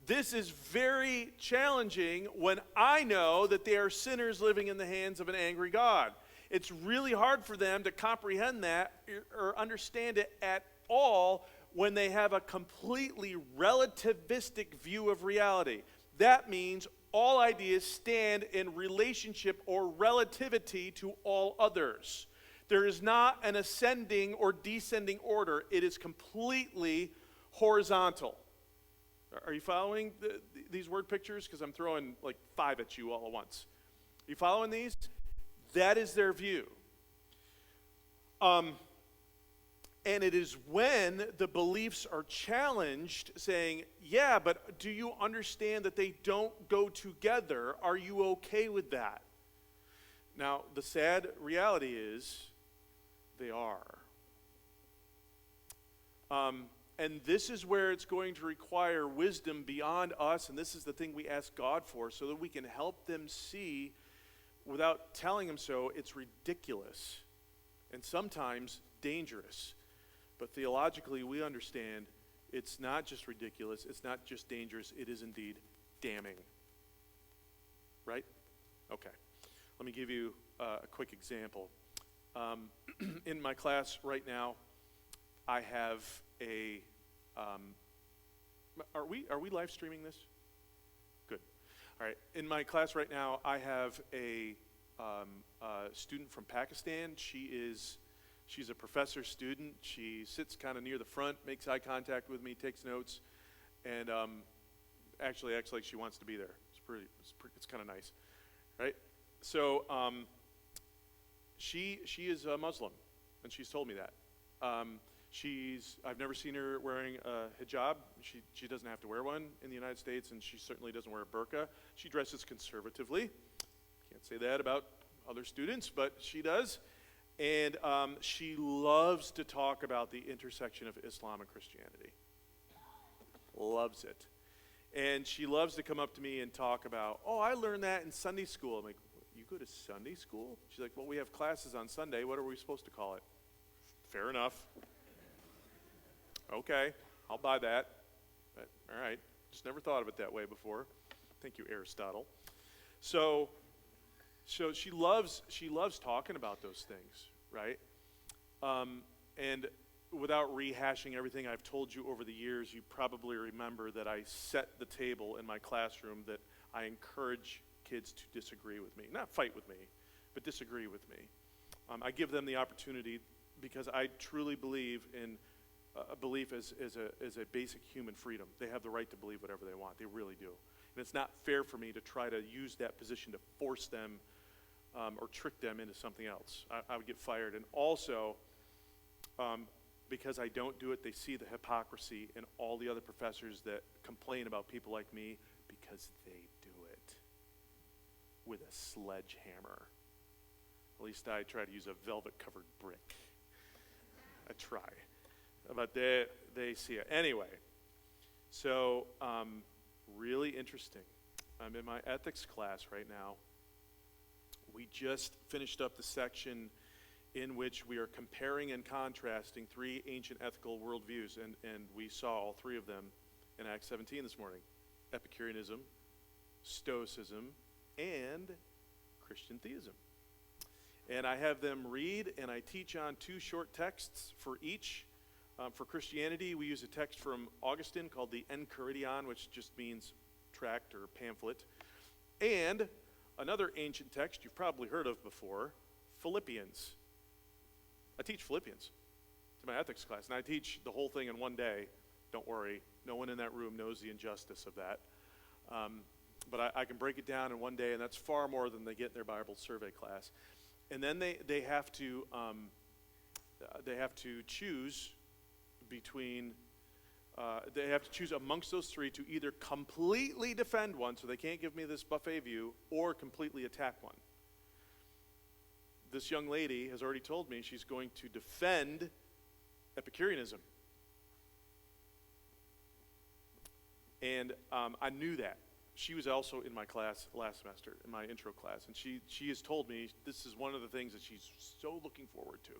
This is very challenging when I know that they are sinners living in the hands of an angry God. It's really hard for them to comprehend that or understand it at all when they have a completely relativistic view of reality. That means all ideas stand in relationship or relativity to all others. There is not an ascending or descending order. It is completely horizontal. Are you following these word pictures? Because I'm throwing like 5 at you all at once. Are you following these? That is their view. And it is when the beliefs are challenged, saying, yeah, but do you understand that they don't go together? Are you okay with that? Now, the sad reality is they are. And this is where it's going to require wisdom beyond us, and this is the thing we ask God for, so that we can help them see, without telling them so, it's ridiculous and sometimes dangerous. But theologically, we understand it's not just ridiculous, it's not just dangerous, it is indeed damning. Right? Okay. Let me give you a quick example. In my class right now, I have a are we live streaming this? Good. All right. In my class right now, I have a student from Pakistan. She's a professor student. She sits kind of near the front, makes eye contact with me, takes notes, and actually acts like she wants to be there. It's kind of nice, right? So she is a Muslim, and she's told me that. I've never seen her wearing a hijab. She doesn't have to wear one in the United States, and she certainly doesn't wear a burqa. She dresses conservatively. Can't say that about other students, but she does. And she loves to talk about the intersection of Islam and Christianity. Loves it. And she loves to come up to me and talk about, oh, I learned that in Sunday school. I'm like, you go to Sunday school? She's like, well, we have classes on Sunday. What are we supposed to call it? Fair enough. Okay, I'll buy that. But, all right, just never thought of it that way before. Thank you, Aristotle. So she loves talking about those things, right? And without rehashing everything I've told you over the years, you probably remember that I set the table in my classroom that I encourage kids to disagree with me. Not fight with me, but disagree with me. I give them the opportunity because I truly believe in a belief as a basic human freedom. They have the right to believe whatever they want. They really do. And it's not fair for me to try to use that position to force them or trick them into something else. I would get fired. And also, because I don't do it, they see the hypocrisy in all the other professors that complain about people like me because they do it with a sledgehammer. At least I try to use a velvet-covered brick. I try. But they see it. Anyway, so really interesting. I'm in my ethics class right now. We just finished up the section in which we are comparing and contrasting three ancient ethical worldviews, and we saw all three of them in Acts 17 this morning. Epicureanism, Stoicism, and Christian theism. And I have them read, and I teach on two short texts for each. For Christianity, we use a text from Augustine called the Enchiridion, which just means tract or pamphlet. And another ancient text you've probably heard of before, Philippians. I teach Philippians to my ethics class, and I teach the whole thing in one day. Don't worry, no one in that room knows the injustice of that. But I can break it down in one day, and that's far more than they get in their Bible survey class. And then they have to choose between they have to choose amongst those three to either completely defend one, so they can't give me this buffet view, or completely attack one. This young lady has already told me she's going to defend Epicureanism. And I knew that. She was also in my class last semester, in my intro class, and she has told me this is one of the things that she's so looking forward to.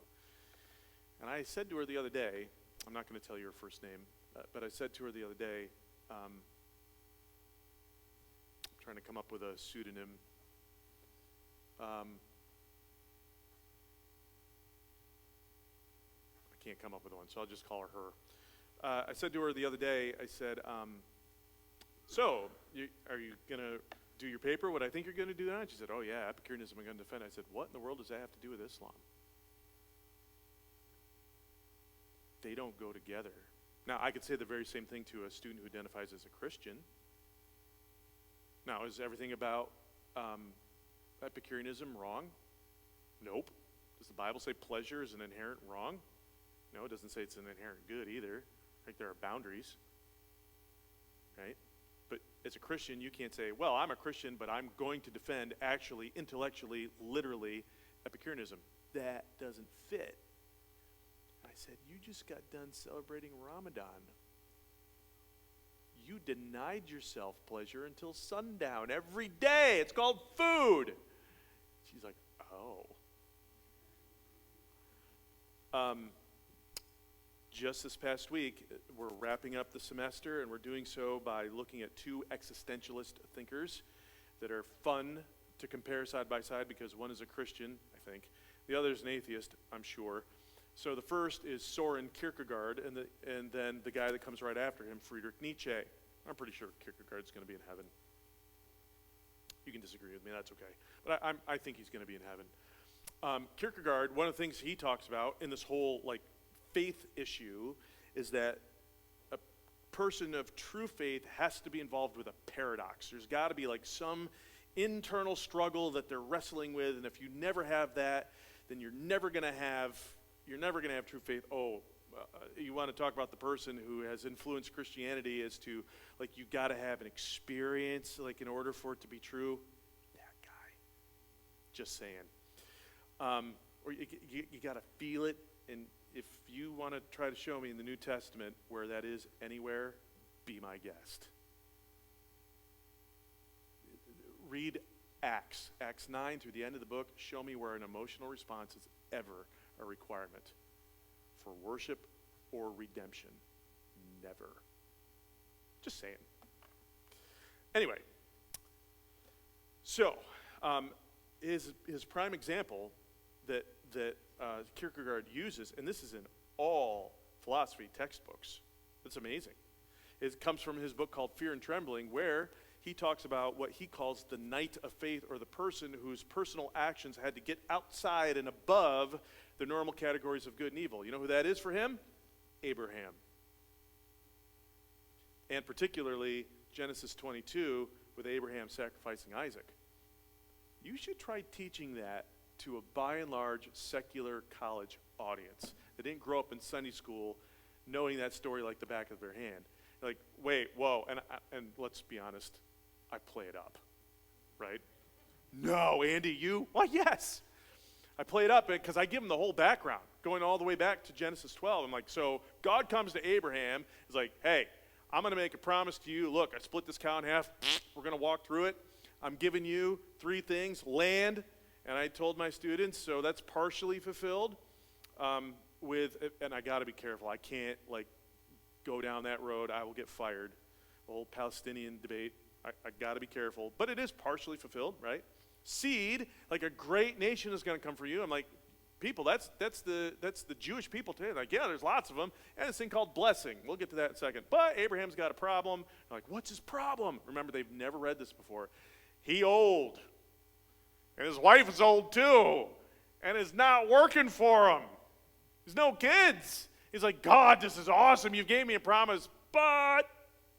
And I said to her the other day, I'm not going to tell you her first name, but I said to her the other day, I'm trying to come up with a pseudonym. I can't come up with one, so I'll just call her her. I said to her the other day, I said, so, are you going to do your paper, what I think you're going to do now? And she said, oh yeah, Epicureanism I'm going to defend. I said, what in the world does that have to do with Islam? They don't go together. Now, I could say the very same thing to a student who identifies as a Christian. Now, is everything about Epicureanism wrong? Nope. Does the Bible say pleasure is an inherent wrong? No, it doesn't say it's an inherent good either. Right? There are boundaries. Right? But as a Christian, you can't say, well, I'm a Christian, but I'm going to defend actually, intellectually, literally, Epicureanism. That doesn't fit. I said, you just got done celebrating Ramadan. You denied yourself pleasure until sundown every day. It's called food. She's like, oh. Just this past week, we're wrapping up the semester, and we're doing so by looking at two existentialist thinkers that are fun to compare side by side because one is a Christian, I think. The other is an atheist, I'm sure. So the first is Soren Kierkegaard, and then the guy that comes right after him, Friedrich Nietzsche. I'm pretty sure Kierkegaard's going to be in heaven. You can disagree with me, that's okay. But I think he's going to be in heaven. Kierkegaard, one of the things he talks about in this whole faith issue is that a person of true faith has to be involved with a paradox. There's got to be some internal struggle that they're wrestling with, and if you never have that, then you're never going to have true faith. You want to talk about the person who has influenced Christianity as to you got to have an experience in order for it to be true. That guy. Just saying. Or you got to feel it. And if you want to try to show me in the New Testament where that is anywhere, be my guest. Read Acts 9 through the end of the book. Show me where an emotional response is ever a requirement for worship or redemption. Never. Just saying. Anyway, so his prime example that Kierkegaard uses, and this is in all philosophy textbooks. It's amazing. It comes from his book called Fear and Trembling, where he talks about what he calls the knight of faith, or the person whose personal actions had to get outside and above the normal categories of good and evil. You know who that is for him? Abraham. And particularly Genesis 22 with Abraham sacrificing Isaac. you should try teaching that to a by and large secular college audience that didn't grow up in Sunday school knowing that story like the back of their hand. Like, wait, whoa, and let's be honest, I play it up, right? No, Andy, you? Why, yes. I play it up because I give them the whole background, going all the way back to Genesis 12. I'm like, so God comes to Abraham, is like, hey, I'm going to make a promise to you. Look, I split this cow in half. We're going to walk through it. I'm giving you 3 things: land, and I told my students, so that's partially fulfilled. And I got to be careful. I can't go down that road. I will get fired. The whole Palestinian debate. I got to be careful. But it is partially fulfilled, right? Seed, like a great nation is going to come for you. I'm like, people, that's the Jewish people today. Like, yeah, there's lots of them. And this thing called blessing. We'll get to that in a second. But Abraham's got a problem. I'm like, what's his problem? Remember, they've never read this before. He old. And his wife is old too. And it's not working for him. There's no kids. He's like, God, this is awesome. You gave me a promise. But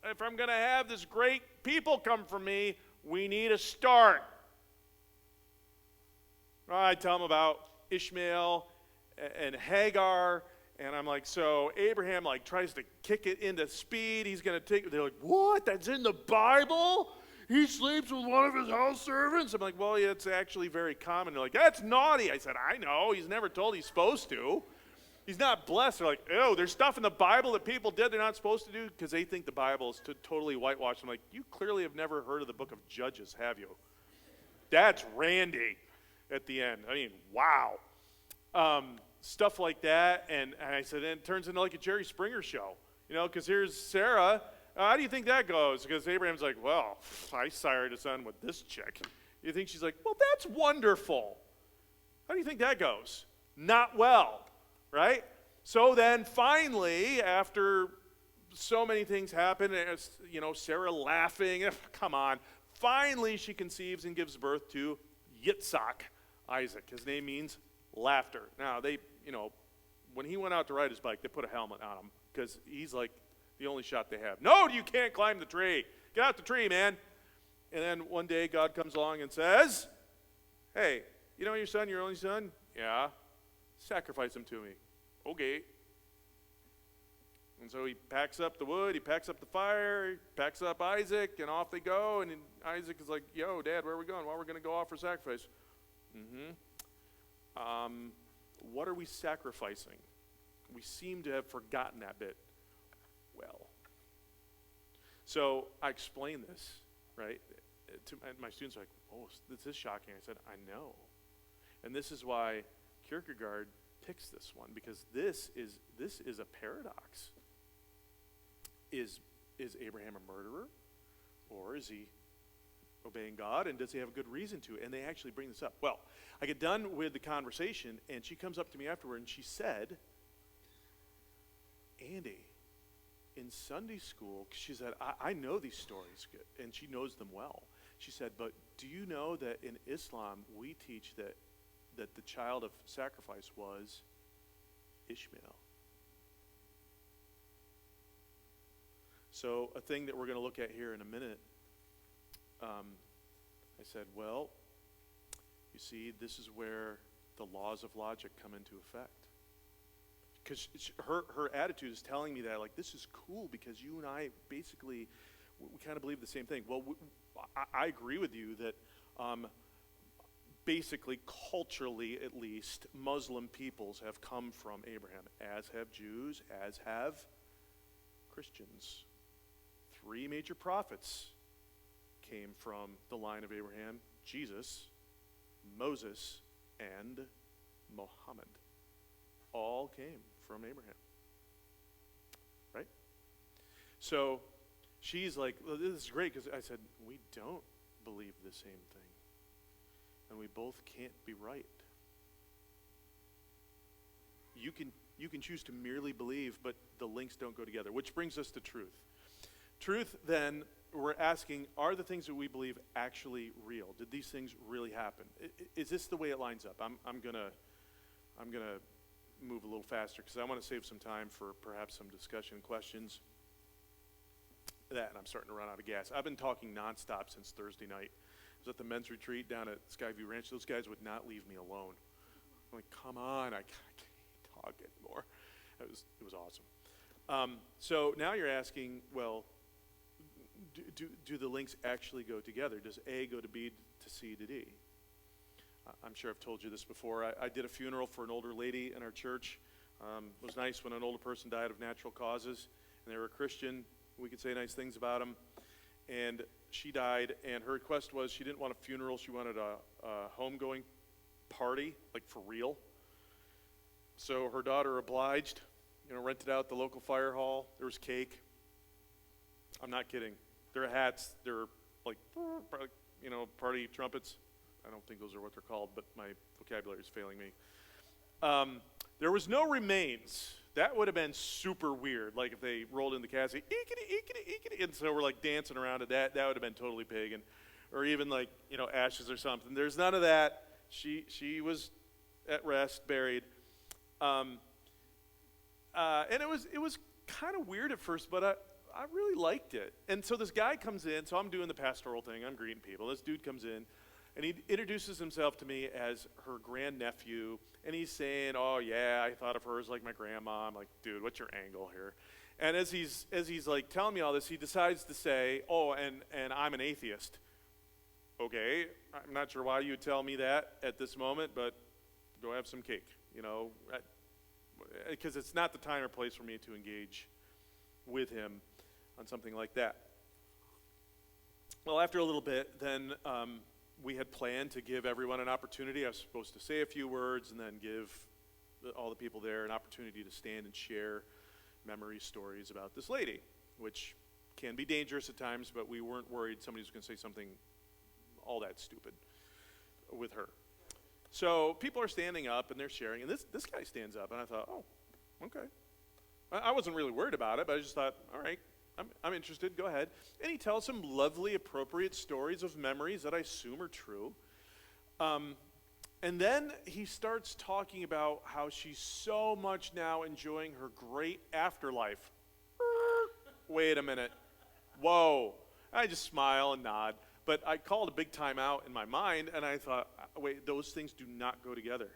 if I'm going to have this great people come from me, we need a start. I tell him about Ishmael and Hagar, and I'm like, so Abraham tries to kick it into speed. He's going to take it. They're like, what? That's in the Bible? He sleeps with one of his house servants? I'm like, well, yeah, it's actually very common. They're like, that's naughty. I said, I know. He's never told he's supposed to. He's not blessed. They're like, oh, there's stuff in the Bible that people did they're not supposed to do because they think the Bible is totally whitewashed. I'm like, you clearly have never heard of the book of Judges, have you? That's Randy at the end. I mean, wow. Stuff like that. And I said, and it turns into like a Jerry Springer show, because here's Sarah. How do you think that goes? Because Abraham's like, well, I sired a son with this chick. You think she's like, well, that's wonderful. How do you think that goes? Not well, right? So then finally, after so many things happen, Sarah laughing, come on. Finally, she conceives and gives birth to Yitzhak, Isaac. His name means laughter. Now, when he went out to ride his bike, they put a helmet on him because he's like the only shot they have. No, you can't climb the tree. Get out the tree, man. And then one day God comes along and says, hey, your son, your only son? Yeah. Sacrifice him to me. Okay. And so he packs up the wood, he packs up the fire, he packs up Isaac, and off they go. And Isaac is like, yo, Dad, where are we going? Well, we're going to go offer sacrifice. What are we sacrificing? We seem to have forgotten that bit. Well, so I explain this, right? To my students are like, oh, this is shocking. I said, I know. And this is why Kierkegaard picks this one, because this is a paradox. Is Abraham a murderer? Or is he obeying God? And does he have a good reason to? And they actually bring this up. Well, I get done with the conversation, and she comes up to me afterward, and she said, Andy, in Sunday school, she said, I know these stories, and she knows them well. She said, but do you know that in Islam, we teach that the child of sacrifice was Ishmael? So a thing that we're going to look at here in a minute, I said, well, you see, this is where the laws of logic come into effect. Because her attitude is telling me that, this is cool because you and I basically, we kind of believe the same thing. Well, I agree with you that basically, culturally at least, Muslim peoples have come from Abraham, as have Jews, as have Christians. 3 major prophets came from the line of Abraham: Jesus, Moses, and Muhammad. All came from Abraham. Right? So she's like, well, this is great, because I said, we don't believe the same thing. And we both can't be right. You can choose to merely believe, but the links don't go together, which brings us to truth. Truth, then, we're asking, are the things that we believe actually real? Did these things really happen? Is this the way it lines up? I'm gonna move a little faster because I want to save some time for perhaps some discussion and questions. And I'm starting to run out of gas. I've been talking nonstop since Thursday night. was at the men's retreat down at Skyview Ranch. Those guys would not leave me alone. I'm like, come on, I can't talk anymore. It was awesome. So now you're asking, well, do the links actually go together? Does A go to B to C to D? I'm sure I've told you this before. I did a funeral for an older lady in our church. It was nice when an older person died of natural causes, and they were a Christian. We could say nice things about them. And she died, and her request was she didn't want a funeral. She wanted a homegoing party, like for real. So her daughter obliged, rented out the local fire hall. There was cake. I'm not kidding. There are hats. There are like, party trumpets. I don't think those are what they're called, but my vocabulary is failing me. There was no remains. That would have been super weird. Like if they rolled in the casket, eekity, eekity, eekity, and so we're like dancing around at that. That would have been totally pagan. Or even like, ashes or something. There's none of that. She was at rest, buried. And it was kind of weird at first, but I really liked it. And so this guy comes in, so I'm doing the pastoral thing, I'm greeting people. This dude comes in, and he introduces himself to me as her grandnephew, and he's saying, oh yeah, I thought of her as like my grandma. I'm like, dude, what's your angle here? And as he's like telling me all this, he decides to say, oh, and I'm an atheist. Okay, I'm not sure why you would tell me that at this moment, but go have some cake, because it's not the time or place for me to engage with him on something like that. Well, after a little bit, then we had planned to give everyone an opportunity. I was supposed to say a few words and then give all the people there an opportunity to stand and share memory stories about this lady, which can be dangerous at times, but we weren't worried somebody was going to say something all that stupid with her. So people are standing up and they're sharing, and this guy stands up, and I thought, oh, okay. I wasn't really worried about it, but I just thought, all right, I'm interested, go ahead. And he tells some lovely, appropriate stories of memories that I assume are true. And then he starts talking about how she's so much now enjoying her great afterlife. Wait a minute. Whoa. I just smile and nod. But I called a big time out in my mind, and I thought, wait, those things do not go together.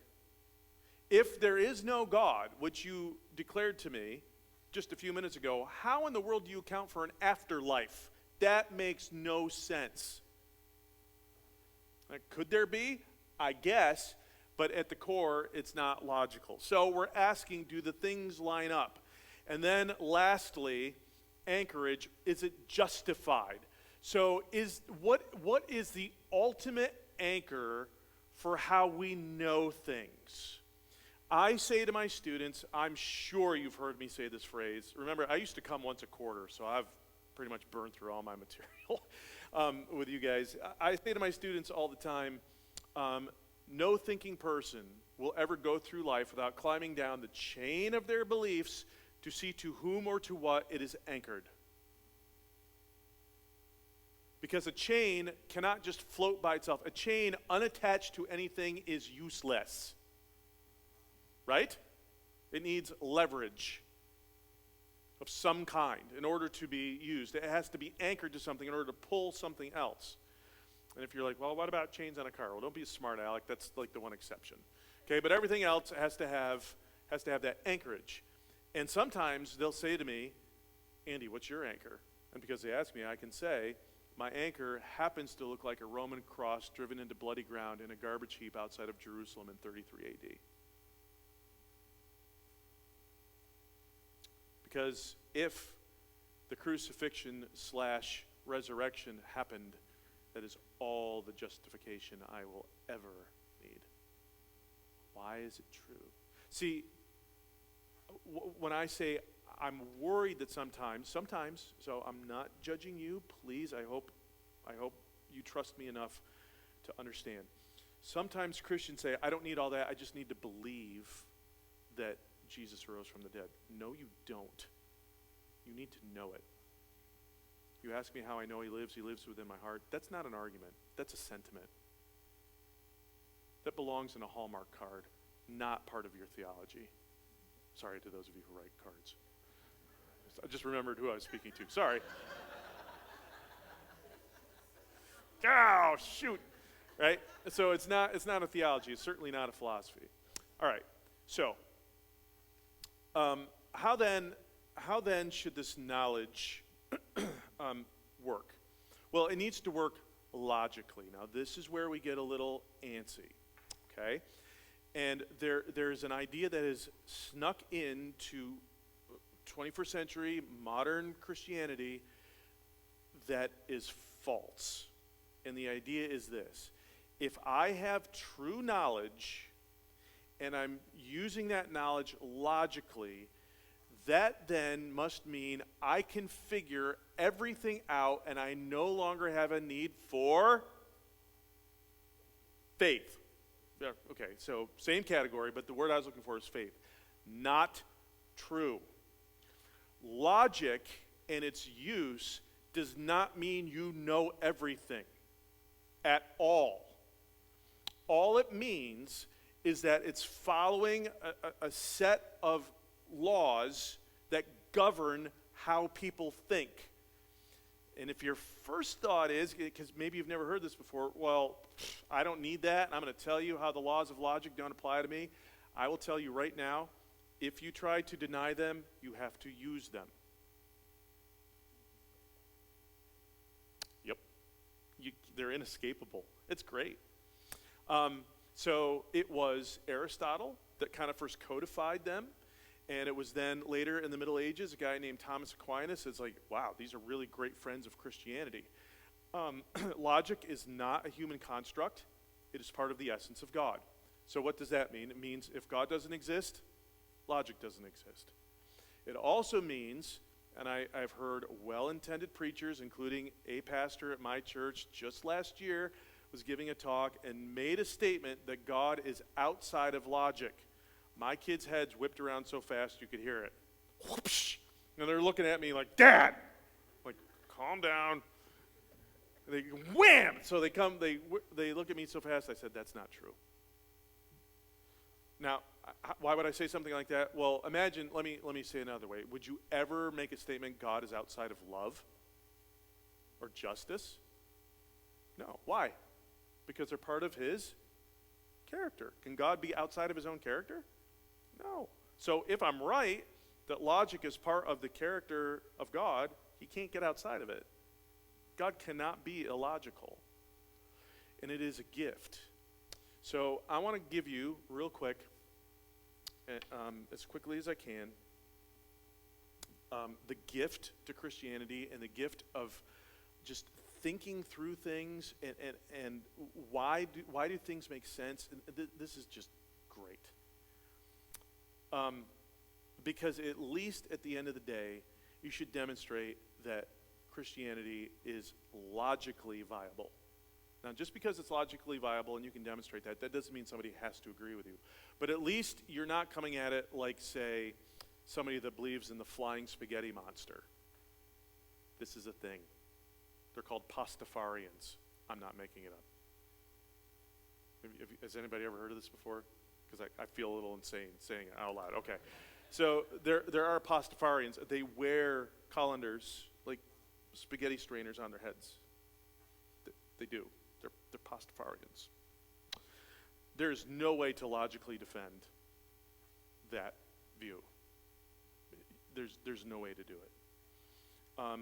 If there is no God, which you declared to me just a few minutes ago, how in the world do you account for an afterlife? That makes no sense. Could there be? I guess, but at the core, it's not logical. So we're asking, do the things line up? And then lastly, anchorage, is it justified? So what is the ultimate anchor for how we know things? I say to my students, I'm sure you've heard me say this phrase. Remember, I used to come once a quarter, so I've pretty much burned through all my material with you guys. I say to my students all the time, no thinking person will ever go through life without climbing down the chain of their beliefs to see to whom or to what it is anchored. Because a chain cannot just float by itself. A chain unattached to anything is useless. Right? It needs leverage of some kind in order to be used. It has to be anchored to something in order to pull something else. And if you're like, well, what about chains on a car? Well, don't be a smart aleck. That's like the one exception. Okay, but everything else has to have that anchorage. And sometimes they'll say to me, Andy, what's your anchor? And because they ask me, I can say, my anchor happens to look like a Roman cross driven into bloody ground in a garbage heap outside of Jerusalem in 33 AD. Because if the crucifixion / resurrection happened, that is all the justification I will ever need. Why is it true? See, when I say I'm worried that sometimes, so I'm not judging you, please, I hope you trust me enough to understand. Sometimes Christians say, I don't need all that, I just need to believe that Jesus rose from the dead. No, you don't. You need to know it. You ask me how I know he lives within my heart. That's not an argument. That's a sentiment. That belongs in a Hallmark card, not part of your theology. Sorry to those of you who write cards. I just remembered who I was speaking to. Sorry. oh, shoot, right? So it's not a theology. It's certainly not a philosophy. All right, so how then should this knowledge work? Well, it needs to work logically. Now, this is where we get a little antsy, okay? And there's an idea that is snuck into 21st century modern Christianity that is false. And the idea is this: if I have true knowledge and I'm using that knowledge logically, that then must mean I can figure everything out and I no longer have a need for faith. Yeah, okay, so same category, but the word I was looking for is faith. Not true. Logic and its use does not mean you know everything at all. All it means is that it's following a set of laws that govern how people think. And if your first thought is, because maybe you've never heard this before, well, I don't need that, and I'm going to tell you how the laws of logic don't apply to me, I will tell you right now, if you try to deny them, you have to use them. Yep. They're inescapable. It's great. So it was Aristotle that kind of first codified them. And it was then later in the Middle Ages, a guy named Thomas Aquinas is like, wow, these are really great friends of Christianity. Logic is not a human construct. It is part of the essence of God. So what does that mean? It means if God doesn't exist, logic doesn't exist. It also means, and I've heard well-intended preachers, including a pastor at my church just last year, was giving a talk and made a statement that God is outside of logic. My kids' heads whipped around so fast you could hear it. Whoopsh! And they're looking at me like, Dad! Like, calm down. They wham! So they look at me so fast, I said, that's not true. Now, why would I say something like that? Well, imagine, let me say it another way. Would you ever make a statement, God is outside of love or justice? No. Why? Because they're part of his character. Can God be outside of his own character? No. So if I'm right that logic is part of the character of God, he can't get outside of it. God cannot be illogical. And it is a gift. So I want to give you, real quick, as quickly as I can, the gift to Christianity and the gift of just thinking through things and why do things make sense. And this is just great. Because at least at the end of the day, you should demonstrate that Christianity is logically viable. Now, just because it's logically viable and you can demonstrate that, that doesn't mean somebody has to agree with you. But at least you're not coming at it like, say, somebody that believes in the flying spaghetti monster. This is a thing. They're called Pastafarians. I'm not making it up. Has anybody ever heard of this before? Because I feel a little insane saying it out loud. Okay. So there are Pastafarians. They wear colanders, like spaghetti strainers on their heads. They do. They're Pastafarians. There's no way to logically defend that view. There's no way to do it.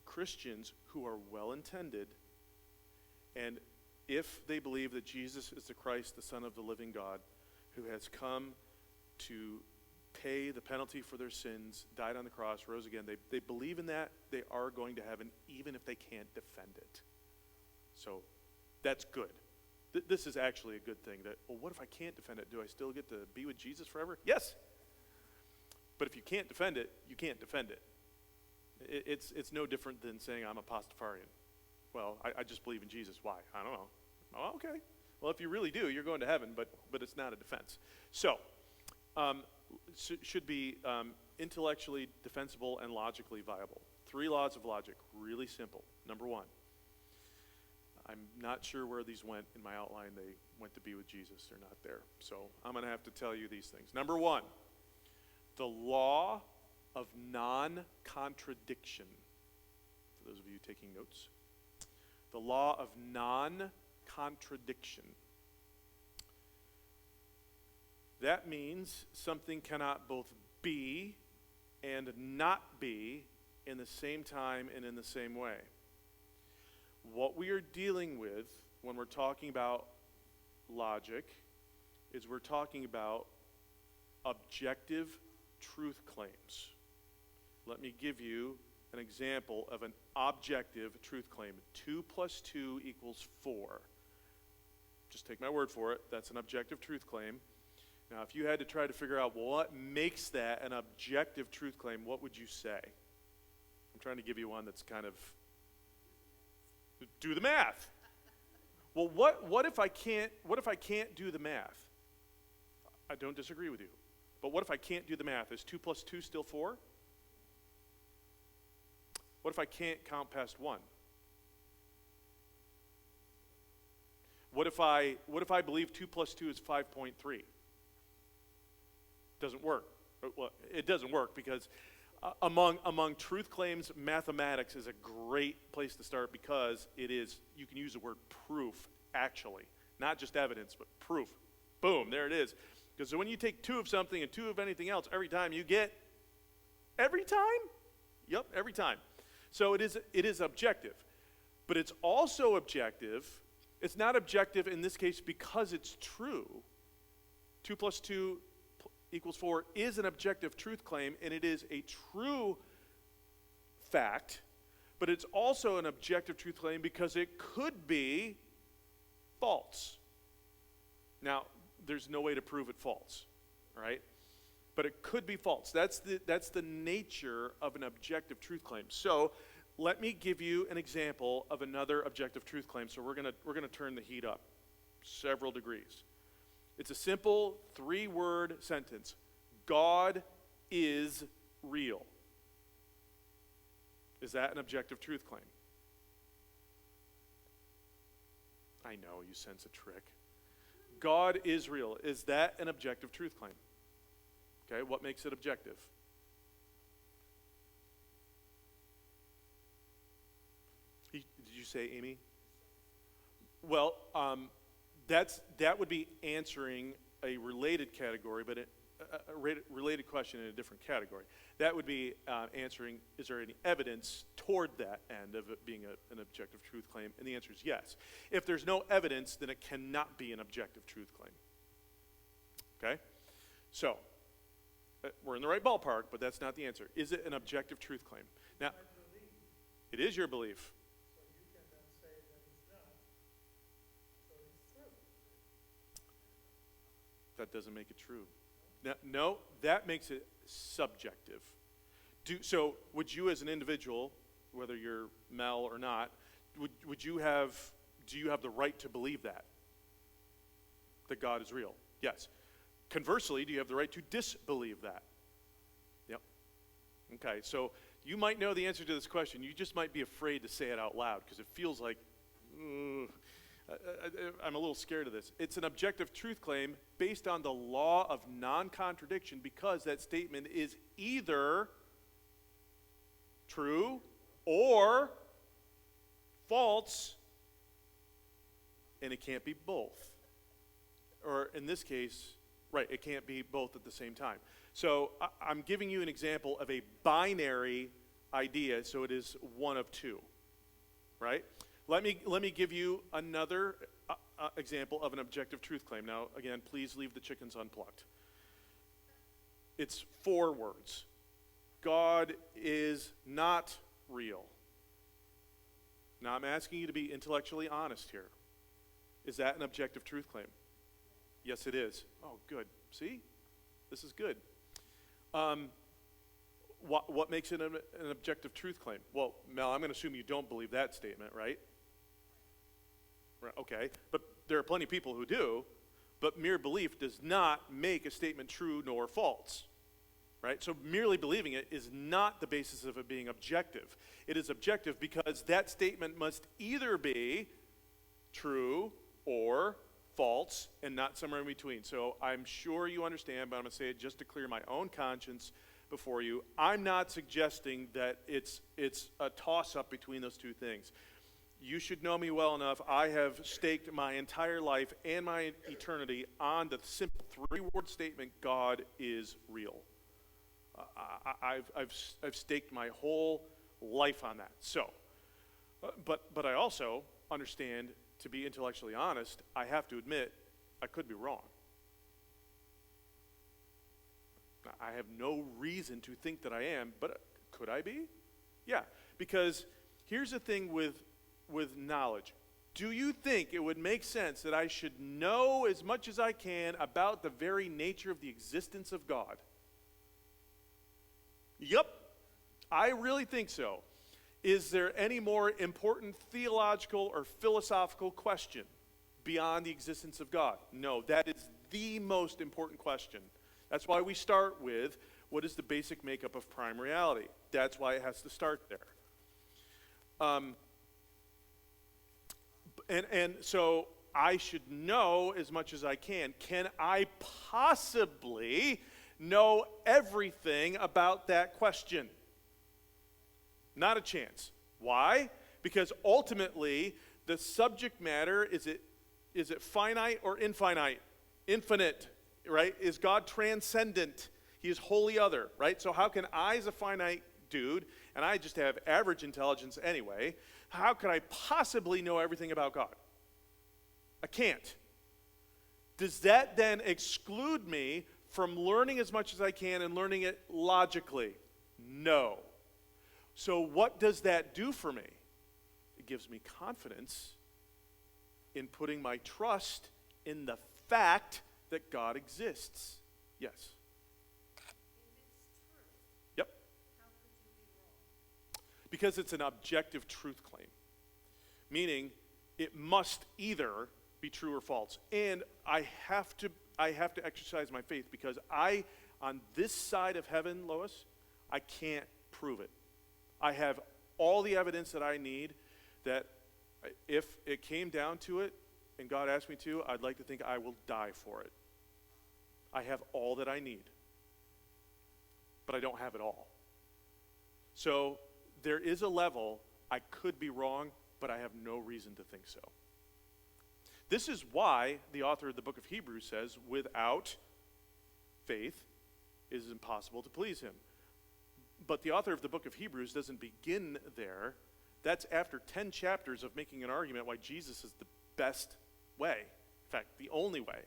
Christians who are well-intended, and if they believe that Jesus is the Christ, the Son of the living God, who has come to pay the penalty for their sins, died on the cross, rose again, they believe in that, they are going to heaven, even if they can't defend it. So that's good. This is actually a good thing. That, well, what if I can't defend it? Do I still get to be with Jesus forever? Yes. But if you can't defend it, you can't defend it. It's no different than saying I'm a Pastafarian. Well, I just believe in Jesus. Why? I don't know. Oh, okay. Well, if you really do, you're going to heaven, but it's not a defense. So, should be intellectually defensible and logically viable. 3 laws of logic, really simple. Number 1, I'm not sure where these went in my outline. They went to be with Jesus. They're not there. So I'm going to have to tell you these things. Number 1, the law of non-contradiction. For those of you taking notes. The law of non-contradiction. That means something cannot both be and not be in the same time and in the same way. What we are dealing with when we're talking about logic is we're talking about objective truth claims. Let me give you an example of an objective truth claim. 2 plus 2 equals 4. Just take my word for it. That's an objective truth claim. Now, if you had to try to figure out what makes that an objective truth claim, what would you say? I'm trying to give you one that's kind of, do the math. Well, what if I can't do the math? I don't disagree with you. But what if I can't do the math? Is 2 plus 2 still 4? What if I can't count past 1? What if I believe 2 plus 2 is 5.3? Doesn't work. Well, it doesn't work because among truth claims, mathematics is a great place to start because you can use the word proof, actually. Not just evidence, but proof. Boom, there it is. Because when you take 2 of something and 2 of anything else, every time you get, every time? Yep, every time. So it is objective. But it's also objective. It's not objective in this case because it's true. 2 plus 2 equals 4 is an objective truth claim, and it is a true fact, but it's also an objective truth claim because it could be false. Now, there's no way to prove it false, right? But it could be false. That's the nature of an objective truth claim. So let me give you an example of another objective truth claim. So we're gonna turn the heat up several degrees. It's a simple 3-word sentence. God is real. Is that an objective truth claim? I know, you sense a trick. God is real. Is that an objective truth claim? Okay, what makes it objective? Did you say Amy? Well, that would be answering a related category, but a related question in a different category. That would be answering, is there any evidence toward that end of it being an objective truth claim? And the answer is yes. If there's no evidence, then it cannot be an objective truth claim. Okay? So, we're in the right ballpark, but that's not the answer. Is it an objective truth claim? Now, it is your belief. That doesn't make it true. No, that makes it subjective. So would you as an individual, whether you're Mel or not, do you have the right to believe that God is real? Yes. Conversely, do you have the right to disbelieve that? Yep. Okay, so you might know the answer to this question. You just might be afraid to say it out loud because it feels like, I'm a little scared of this. It's an objective truth claim based on the law of non-contradiction because that statement is either true or false, and it can't be both. Or in this case, right, it can't be both at the same time. So I'm giving you an example of a binary idea, so it is one of two, right? Let me give you another example of an objective truth claim. Now, again, please leave the chickens unplugged. It's 4 words. God is not real. Now, I'm asking you to be intellectually honest here. Is that an objective truth claim? Yes, it is. Oh, good. See? This is good. What makes it an objective truth claim? Well, Mel, I'm going to assume you don't believe that statement, right? Okay, but there are plenty of people who do, but mere belief does not make a statement true nor false, right? So merely believing it is not the basis of it being objective. It is objective because that statement must either be true or false and not somewhere in between. So I'm sure you understand, but I'm going to say it just to clear my own conscience before you. I'm not suggesting that it's a toss-up between those two things. you should know me well enough. I have staked my entire life and my eternity on the simple three-word statement, God is real. I've staked my whole life on that. So, but I also understand, to be intellectually honest, I have to admit I could be wrong. I have no reason to think that I am, but could I be? Yeah, because here's the thing with knowledge. Do you think it would make sense that I should know as much as I can about the very nature of the existence of God? Yep, I really think so. Is there any more important theological or philosophical question beyond the existence of God? No, that is the most important question. That's why we start with, what is the basic makeup of prime reality? That's why it has to start there. And so I should know as much as I can. Can I possibly know everything about that question? Not a chance. Why? Because ultimately, the subject matter, is it finite or infinite? Infinite, right? Is God transcendent? He is wholly other, right? So how can I, as a finite dude, and I just have average intelligence anyway, how could I possibly know everything about God? I can't. Does that then exclude me from learning as much as I can and learning it logically? No. So what does that do for me? It gives me confidence in putting my trust in the fact that God exists. Yes. If it's true, Yep. how could you be wrong? Because it's an objective truth claim. Meaning, it must either be true or false. And I have to exercise my faith, because on this side of heaven, Lois, I can't prove it. I have all the evidence that I need, that if it came down to it and God asked me to, I'd like to think I will die for it. I have all that I need, but I don't have it all. So there is a level I could be wrong, but I have no reason to think so. This is why the author of the book of Hebrews says, without faith, it is impossible to please him. But the author of the book of Hebrews doesn't begin there. That's after 10 chapters of making an argument why Jesus is the best way. In fact, the only way.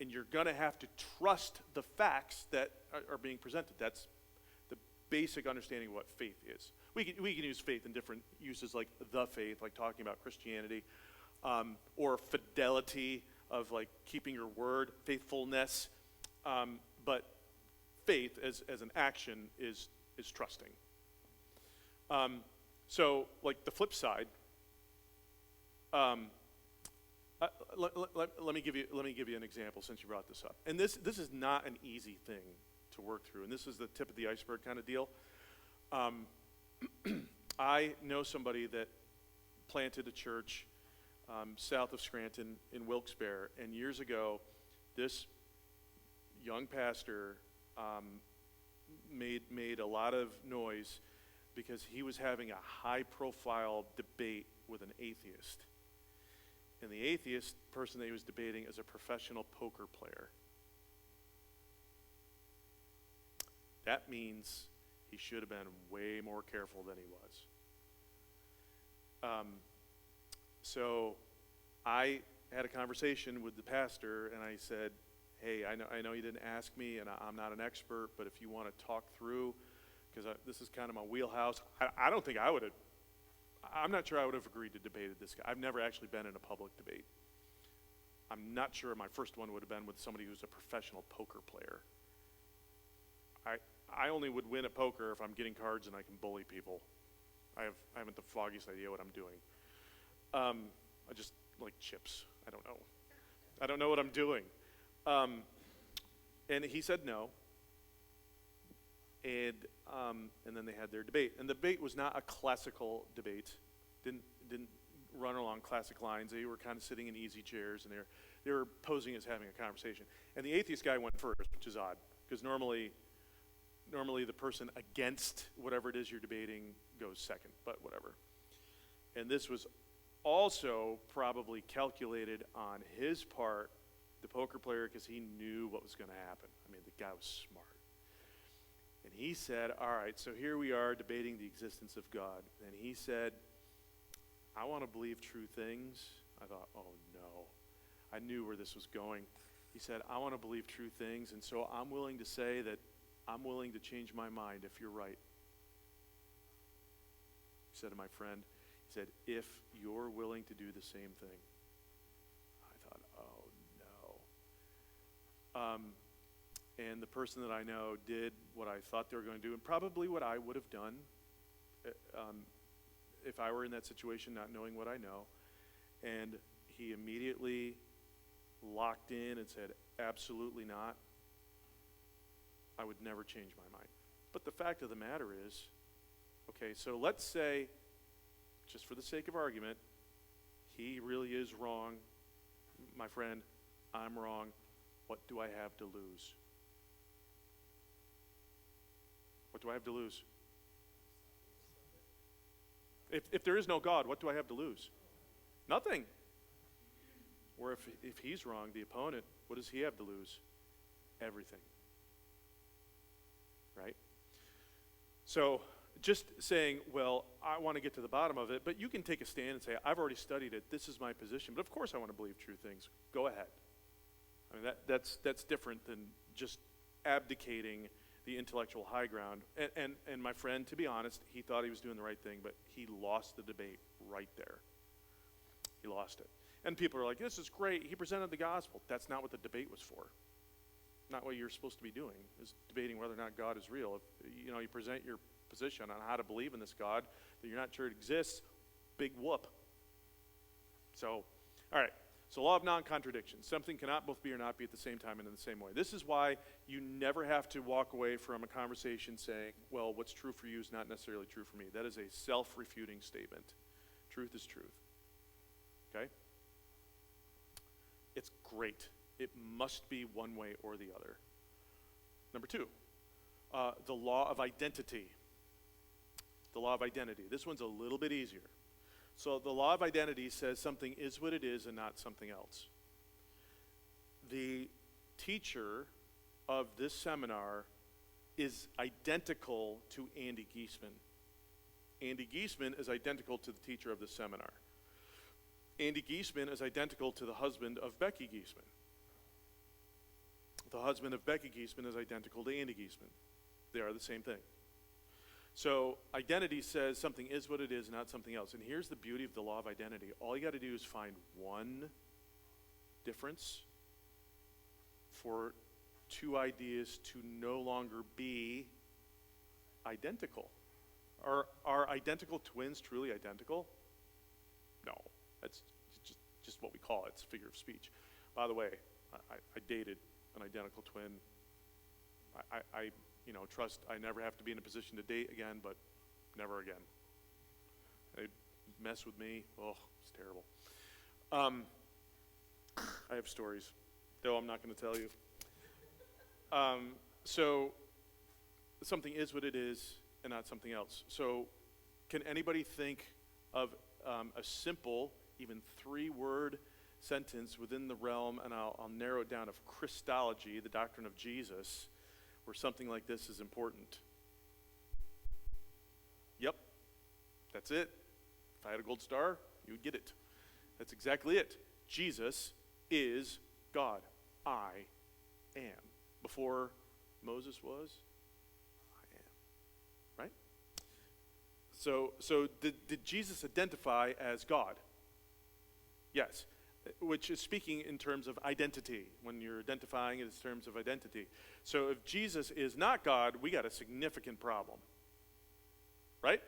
And you're going to have to trust the facts that are being presented. That's the basic understanding of what faith is. We can use faith in different uses, like the faith, like talking about Christianity, or fidelity, of like keeping your word, faithfulness. But faith as an action is trusting. So, like the flip side, let me give you an example, since you brought this up. And this is not an easy thing to work through, and this is the tip of the iceberg kind of deal. I know somebody that planted a church south of Scranton in Wilkes-Barre, and years ago, this young pastor made a lot of noise because he was having a high-profile debate with an atheist. And the atheist person that he was debating is a professional poker player. That means he should have been way more careful than he was. So I had a conversation with the pastor, and I said, hey, I know you didn't ask me, and I'm not an expert, but if you want to talk through, because this is kind of my wheelhouse, I don't think I would have, I'm not sure I would have agreed to debate with this guy. I've never actually been in a public debate. I'm not sure my first one would have been with somebody who's a professional poker player. I only would win at poker if I'm getting cards and I can bully people. I haven't the foggiest idea what I'm doing. I just like chips. I don't know. I don't know what I'm doing. And he said no. And then they had their debate. And the debate was not a classical debate. Didn't run along classic lines. They were kind of sitting in easy chairs, and they were posing as having a conversation. And the atheist guy went first, which is odd, because normally the person against whatever it is you're debating goes second, but whatever. And this was also probably calculated on his part, the poker player, because he knew what was going to happen. I mean, the guy was smart. And he said, all right, so here we are debating the existence of God. And he said, I want to believe true things. I thought, oh no. I knew where this was going. He said, I want to believe true things, and so I'm willing to say that I'm willing to change my mind if you're right. He said to my friend, he said, if you're willing to do the same thing. I thought, oh no. And the person that I know did what I thought they were going to do, and probably what I would have done if I were in that situation, not knowing what I know. And he immediately locked in and said, absolutely not. I would never change my mind. But the fact of the matter is, okay, so let's say, just for the sake of argument, he really is wrong. My friend, I'm wrong. What do I have to lose? What do I have to lose? If there is no God, what do I have to lose? Nothing. Or if he's wrong, the opponent, what does he have to lose? Everything. Right? So just saying, well, I want to get to the bottom of it, but you can take a stand and say, I've already studied it. This is my position. But of course I want to believe true things. Go ahead. I mean, that's different than just abdicating the intellectual high ground. And my friend, to be honest, he thought he was doing the right thing, but he lost the debate right there. He lost it. And people are like, this is great. He presented the gospel. That's not what the debate was for. Not what you're supposed to be doing, is debating whether or not God is real. If you present your position on how to believe in this God that you're not sure it exists, big whoop. So, all right. So law of non-contradiction. Something cannot both be or not be at the same time and in the same way. This is why you never have to walk away from a conversation saying, well, what's true for you is not necessarily true for me. That is a self-refuting statement. Truth is truth. Okay? It's great. It must be one way or the other. Number two, the law of identity. The law of identity. This one's a little bit easier. So the law of identity says something is what it is and not something else. The teacher of this seminar is identical to Andy Giesman. Andy Giesman is identical to the teacher of this seminar. Andy Giesman is identical to the husband of Becky Giesman. The husband of Becky Giesman is identical to Andy Giesman. They are the same thing. So identity says something is what it is, not something else. And here's the beauty of the law of identity. All you got to do is find one difference for two ideas to no longer be identical. Are identical twins truly identical? No. That's just what we call it. It's a figure of speech. By the way, I dated an identical twin. I trust I never have to be in a position to date again, but never again. They mess with me. Oh, it's terrible. I have stories, though I'm not going to tell you. So something is what it is and not something else. So can anybody think of a simple, even 3-word sentence within the realm, and I'll narrow it down, of Christology, the doctrine of Jesus, where something like this is important? Yep, that's it. If I had a gold star, you would get it. That's exactly it. Jesus is God. I am. Before Moses was, I am. Right? So did Jesus identify as God? Yes. Which is speaking in terms of identity, when you're identifying it in terms of identity. So if Jesus is not God, we got a significant problem. Right?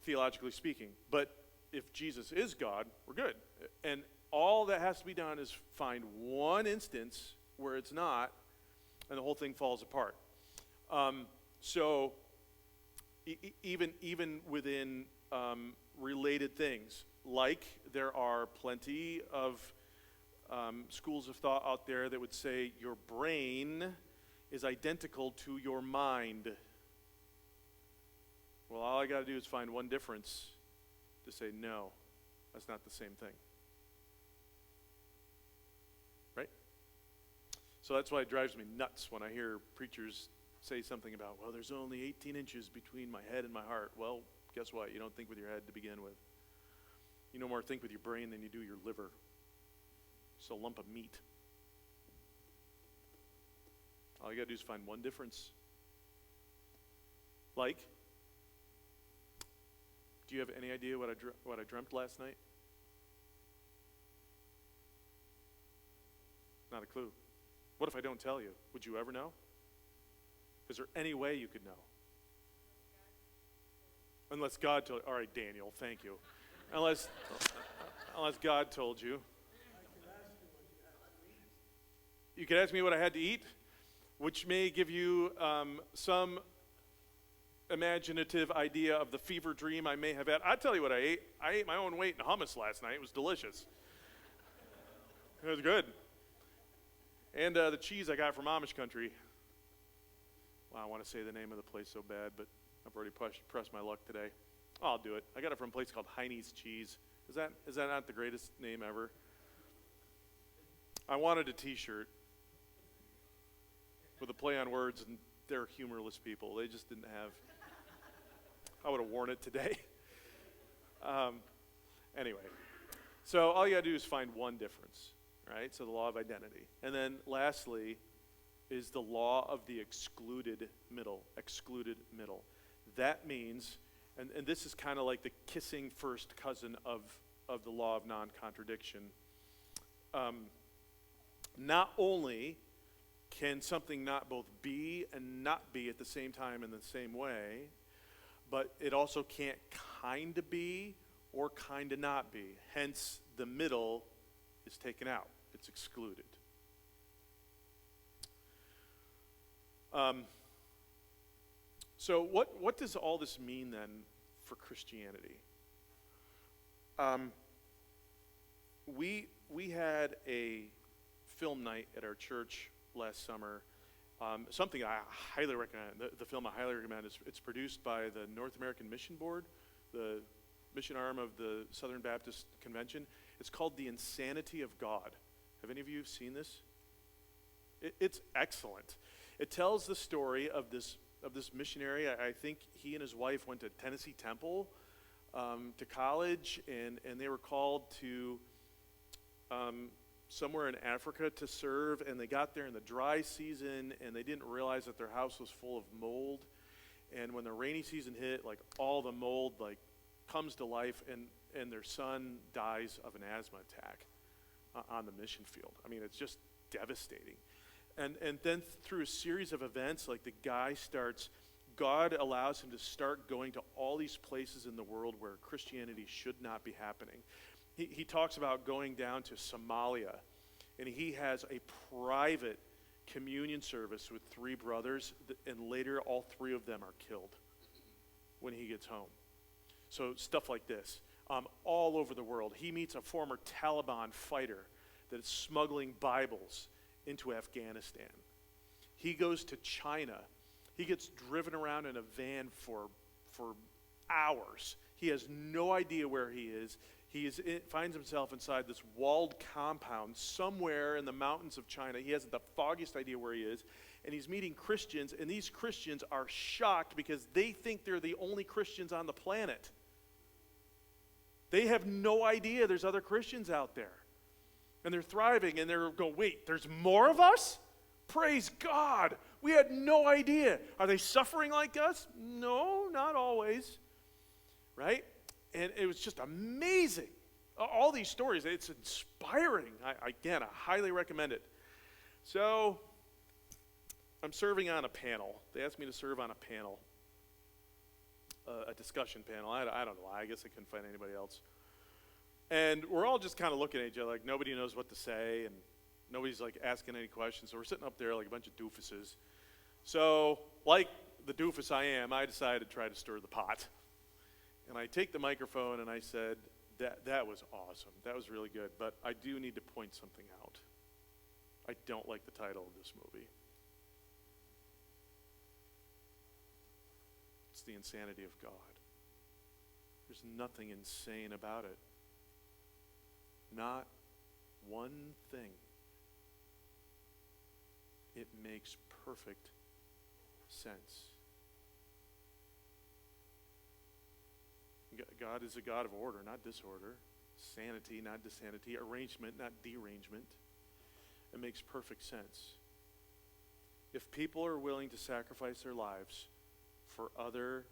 Theologically speaking. But if Jesus is God, we're good. And all that has to be done is find one instance where it's not, and the whole thing falls apart. Even within related things, like there are plenty of schools of thought out there that would say your brain is identical to your mind. Well, all I got to do is find one difference, to say, no, that's not the same thing. Right? So that's why it drives me nuts when I hear preachers say something about, well, there's only 18 inches between my head and my heart. Well, guess what? You don't think with your head to begin with. You no more think with your brain than you do your liver. It's a lump of meat. All you got to do is find one difference. Like, do you have any idea what I dreamt last night? Not a clue. What if I don't tell you? Would you ever know? Is there any way you could know? Unless God told you. All right, Daniel, thank you. Unless God told you. You could ask me what I had to eat, which may give you some imaginative idea of the fever dream I may have had. I'll tell you what I ate. I ate my own weight in hummus last night. It was delicious. It was good. And the cheese I got from Amish country. Well, I want to say the name of the place so bad, but I've already pressed my luck today. I'll do it. I got it from a place called Heine's Cheese. Is that not the greatest name ever? I wanted a T-shirt with a play on words, and they're humorless people. They just didn't have. I would have worn it today. Anyway, so all you got to do is find one difference, right? So the law of identity. And then lastly is the law of the excluded middle. That means, and this is kind of like the kissing first cousin of the law of non-contradiction. Not only can something not both be and not be at the same time in the same way, but it also can't kind of be or kind of not be. Hence, the middle is taken out. It's excluded. So what does all this mean then for Christianity? We had a film night at our church last summer. Something I highly recommend. The film I highly recommend is it's produced by the North American Mission Board, the mission arm of the Southern Baptist Convention. It's called The Insanity of God. Have any of you seen this? It's excellent. It tells the story of this missionary. I think he and his wife went to Tennessee Temple to college, and they were called to somewhere in Africa to serve, and they got there in the dry season, and they didn't realize that their house was full of mold. And when the rainy season hit, like all the mold comes to life, and their son dies of an asthma attack on the mission field. I mean, it's just devastating. And then through a series of events, like God allows him to start going to all these places in the world where Christianity should not be happening. He talks about going down to Somalia, and he has a private communion service with 3 brothers, and later all 3 of them are killed when he gets home. So stuff like this. All over the world. He meets a former Taliban fighter that is smuggling Bibles into Afghanistan. He goes to China. He gets driven around in a van for hours. He has no idea where he is. Finds himself inside this walled compound somewhere in the mountains of China. He hasn't the foggiest idea where he is. And he's meeting Christians, and these Christians are shocked because they think they're the only Christians on the planet. They have no idea there's other Christians out there. And they're thriving, and they're going, wait, there's more of us? Praise God. We had no idea. Are they suffering like us? No, not always. Right? And it was just amazing. All these stories, it's inspiring. I highly recommend it. So, I'm serving on a panel. They asked me to serve on a panel, a discussion panel. I don't know why. I guess I couldn't find anybody else. And we're all just kind of looking at each other like nobody knows what to say, and nobody's like asking any questions. So we're sitting up there like a bunch of doofuses. So, like the doofus I am, I decided to try to stir the pot. And I take the microphone and I said, that was awesome. That was really good. But I do need to point something out. I don't like the title of this movie. It's The Insanity of God. There's nothing insane about it. Not one thing. It makes perfect sense. God is a God of order, not disorder. Sanity, not disanity. Arrangement, not derangement. It makes perfect sense. If people are willing to sacrifice their lives for other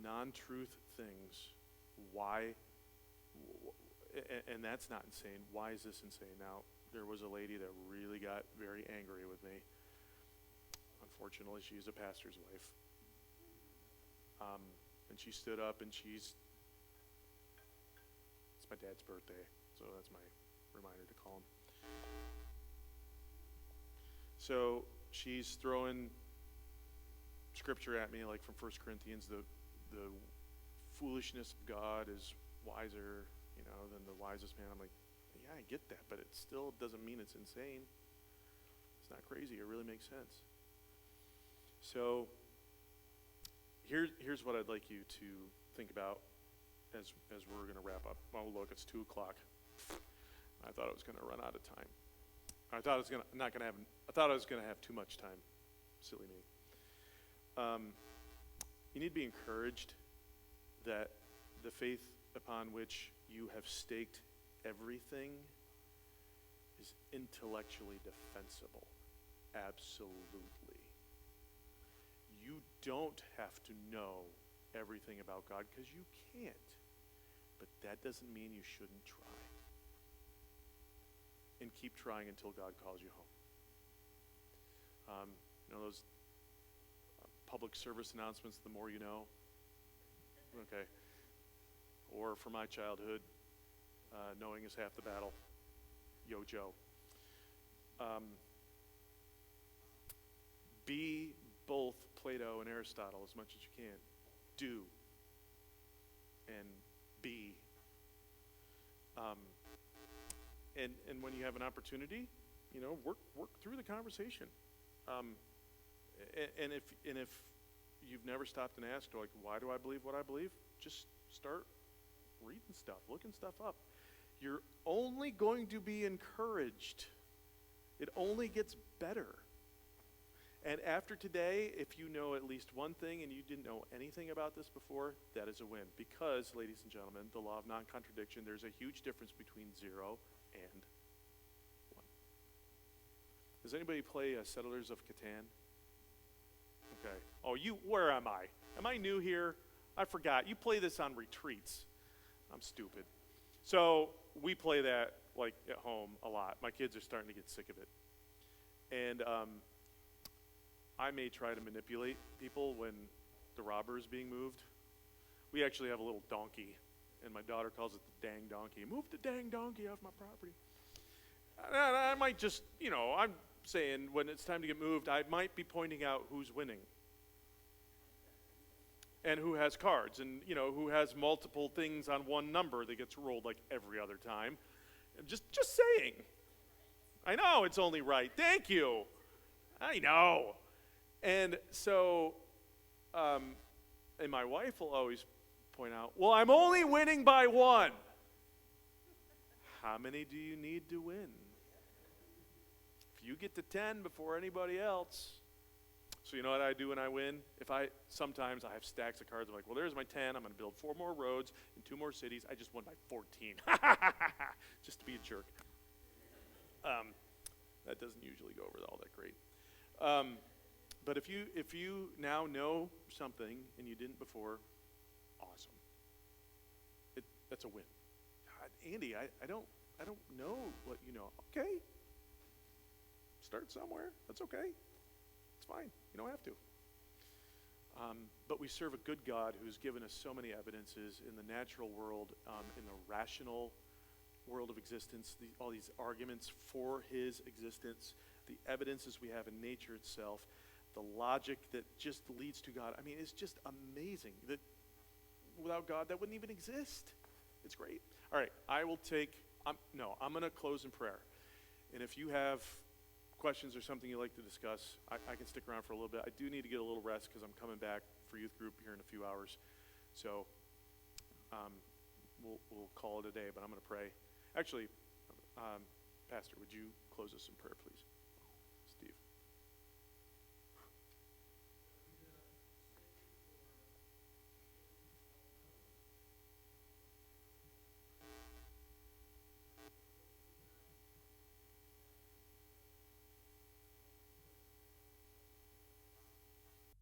non-truth things, why? And that's not insane. Why is this insane? Now, there was a lady that really got very angry with me. Unfortunately, she's a pastor's wife. And she stood up and it's my dad's birthday, so that's my reminder to call him. So she's throwing scripture at me, like from 1 Corinthians, the foolishness of God is wiser, than the wisest man. I'm like, yeah, I get that, but it still doesn't mean it's insane. It's not crazy. It really makes sense. So here's what I'd like you to think about as we're going to wrap up. Oh, look, it's 2:00. I thought I was going to run out of time. I thought I was going to have too much time. Silly me. You need to be encouraged that the faith upon which you have staked everything is intellectually defensible. Absolutely. You don't have to know everything about God because you can't. But that doesn't mean you shouldn't try. And keep trying until God calls you home. Those public service announcements, the more you know. Okay. Or for my childhood, knowing is half the battle. Yo, Joe. Be both Plato and Aristotle as much as you can. Do and be. And when you have an opportunity, work through the conversation. And if you've never stopped and asked, like, why do I believe what I believe? Just start reading stuff, looking stuff up. You're only going to be encouraged. It only gets better. And after today, if you know at least one thing and you didn't know anything about this before, that is a win. Because, ladies and gentlemen, the law of non-contradiction, there's a huge difference between 0 and 1. Does anybody play Settlers of Catan? Okay. Oh, where am I? Am I new here? I forgot. You play this on retreats. I'm stupid. So we play that like at home a lot. My kids are starting to get sick of it. And I may try to manipulate people when the robber is being moved. We actually have a little donkey, and my daughter calls it the dang donkey. Move the dang donkey off my property. I might just, I'm saying when it's time to get moved, I might be pointing out who's winning. And who has cards, and who has multiple things on one number that gets rolled like every other time. Just saying. I know it's only right. Thank you. I know. And so, and my wife will always point out, well, I'm only winning by 1. How many do you need to win? If you get to 10 before anybody else. So you know what I do when I win? Sometimes I have stacks of cards. I'm like, well, there's my 10. I'm going to build 4 more roads in 2 more cities. I just won by 14. Just to be a jerk. That doesn't usually go over all that great. But if you now know something and you didn't before, awesome. That's a win. God, Andy, I don't know what you know. Okay. Start somewhere. That's okay. It's fine. You don't have to. But we serve a good God who's given us so many evidences in the natural world, in the rational world of existence, all these arguments for his existence, the evidences we have in nature itself, the logic that just leads to God. I mean, it's just amazing that without God, that wouldn't even exist. It's great. All right, I'm going to close in prayer. And if you have questions or something you'd like to discuss, I can stick around for a little bit. I do need to get a little rest because I'm coming back for youth group here in a few hours. So we'll call it a day, but I'm going to pray. Actually, Pastor, would you close us in prayer, please?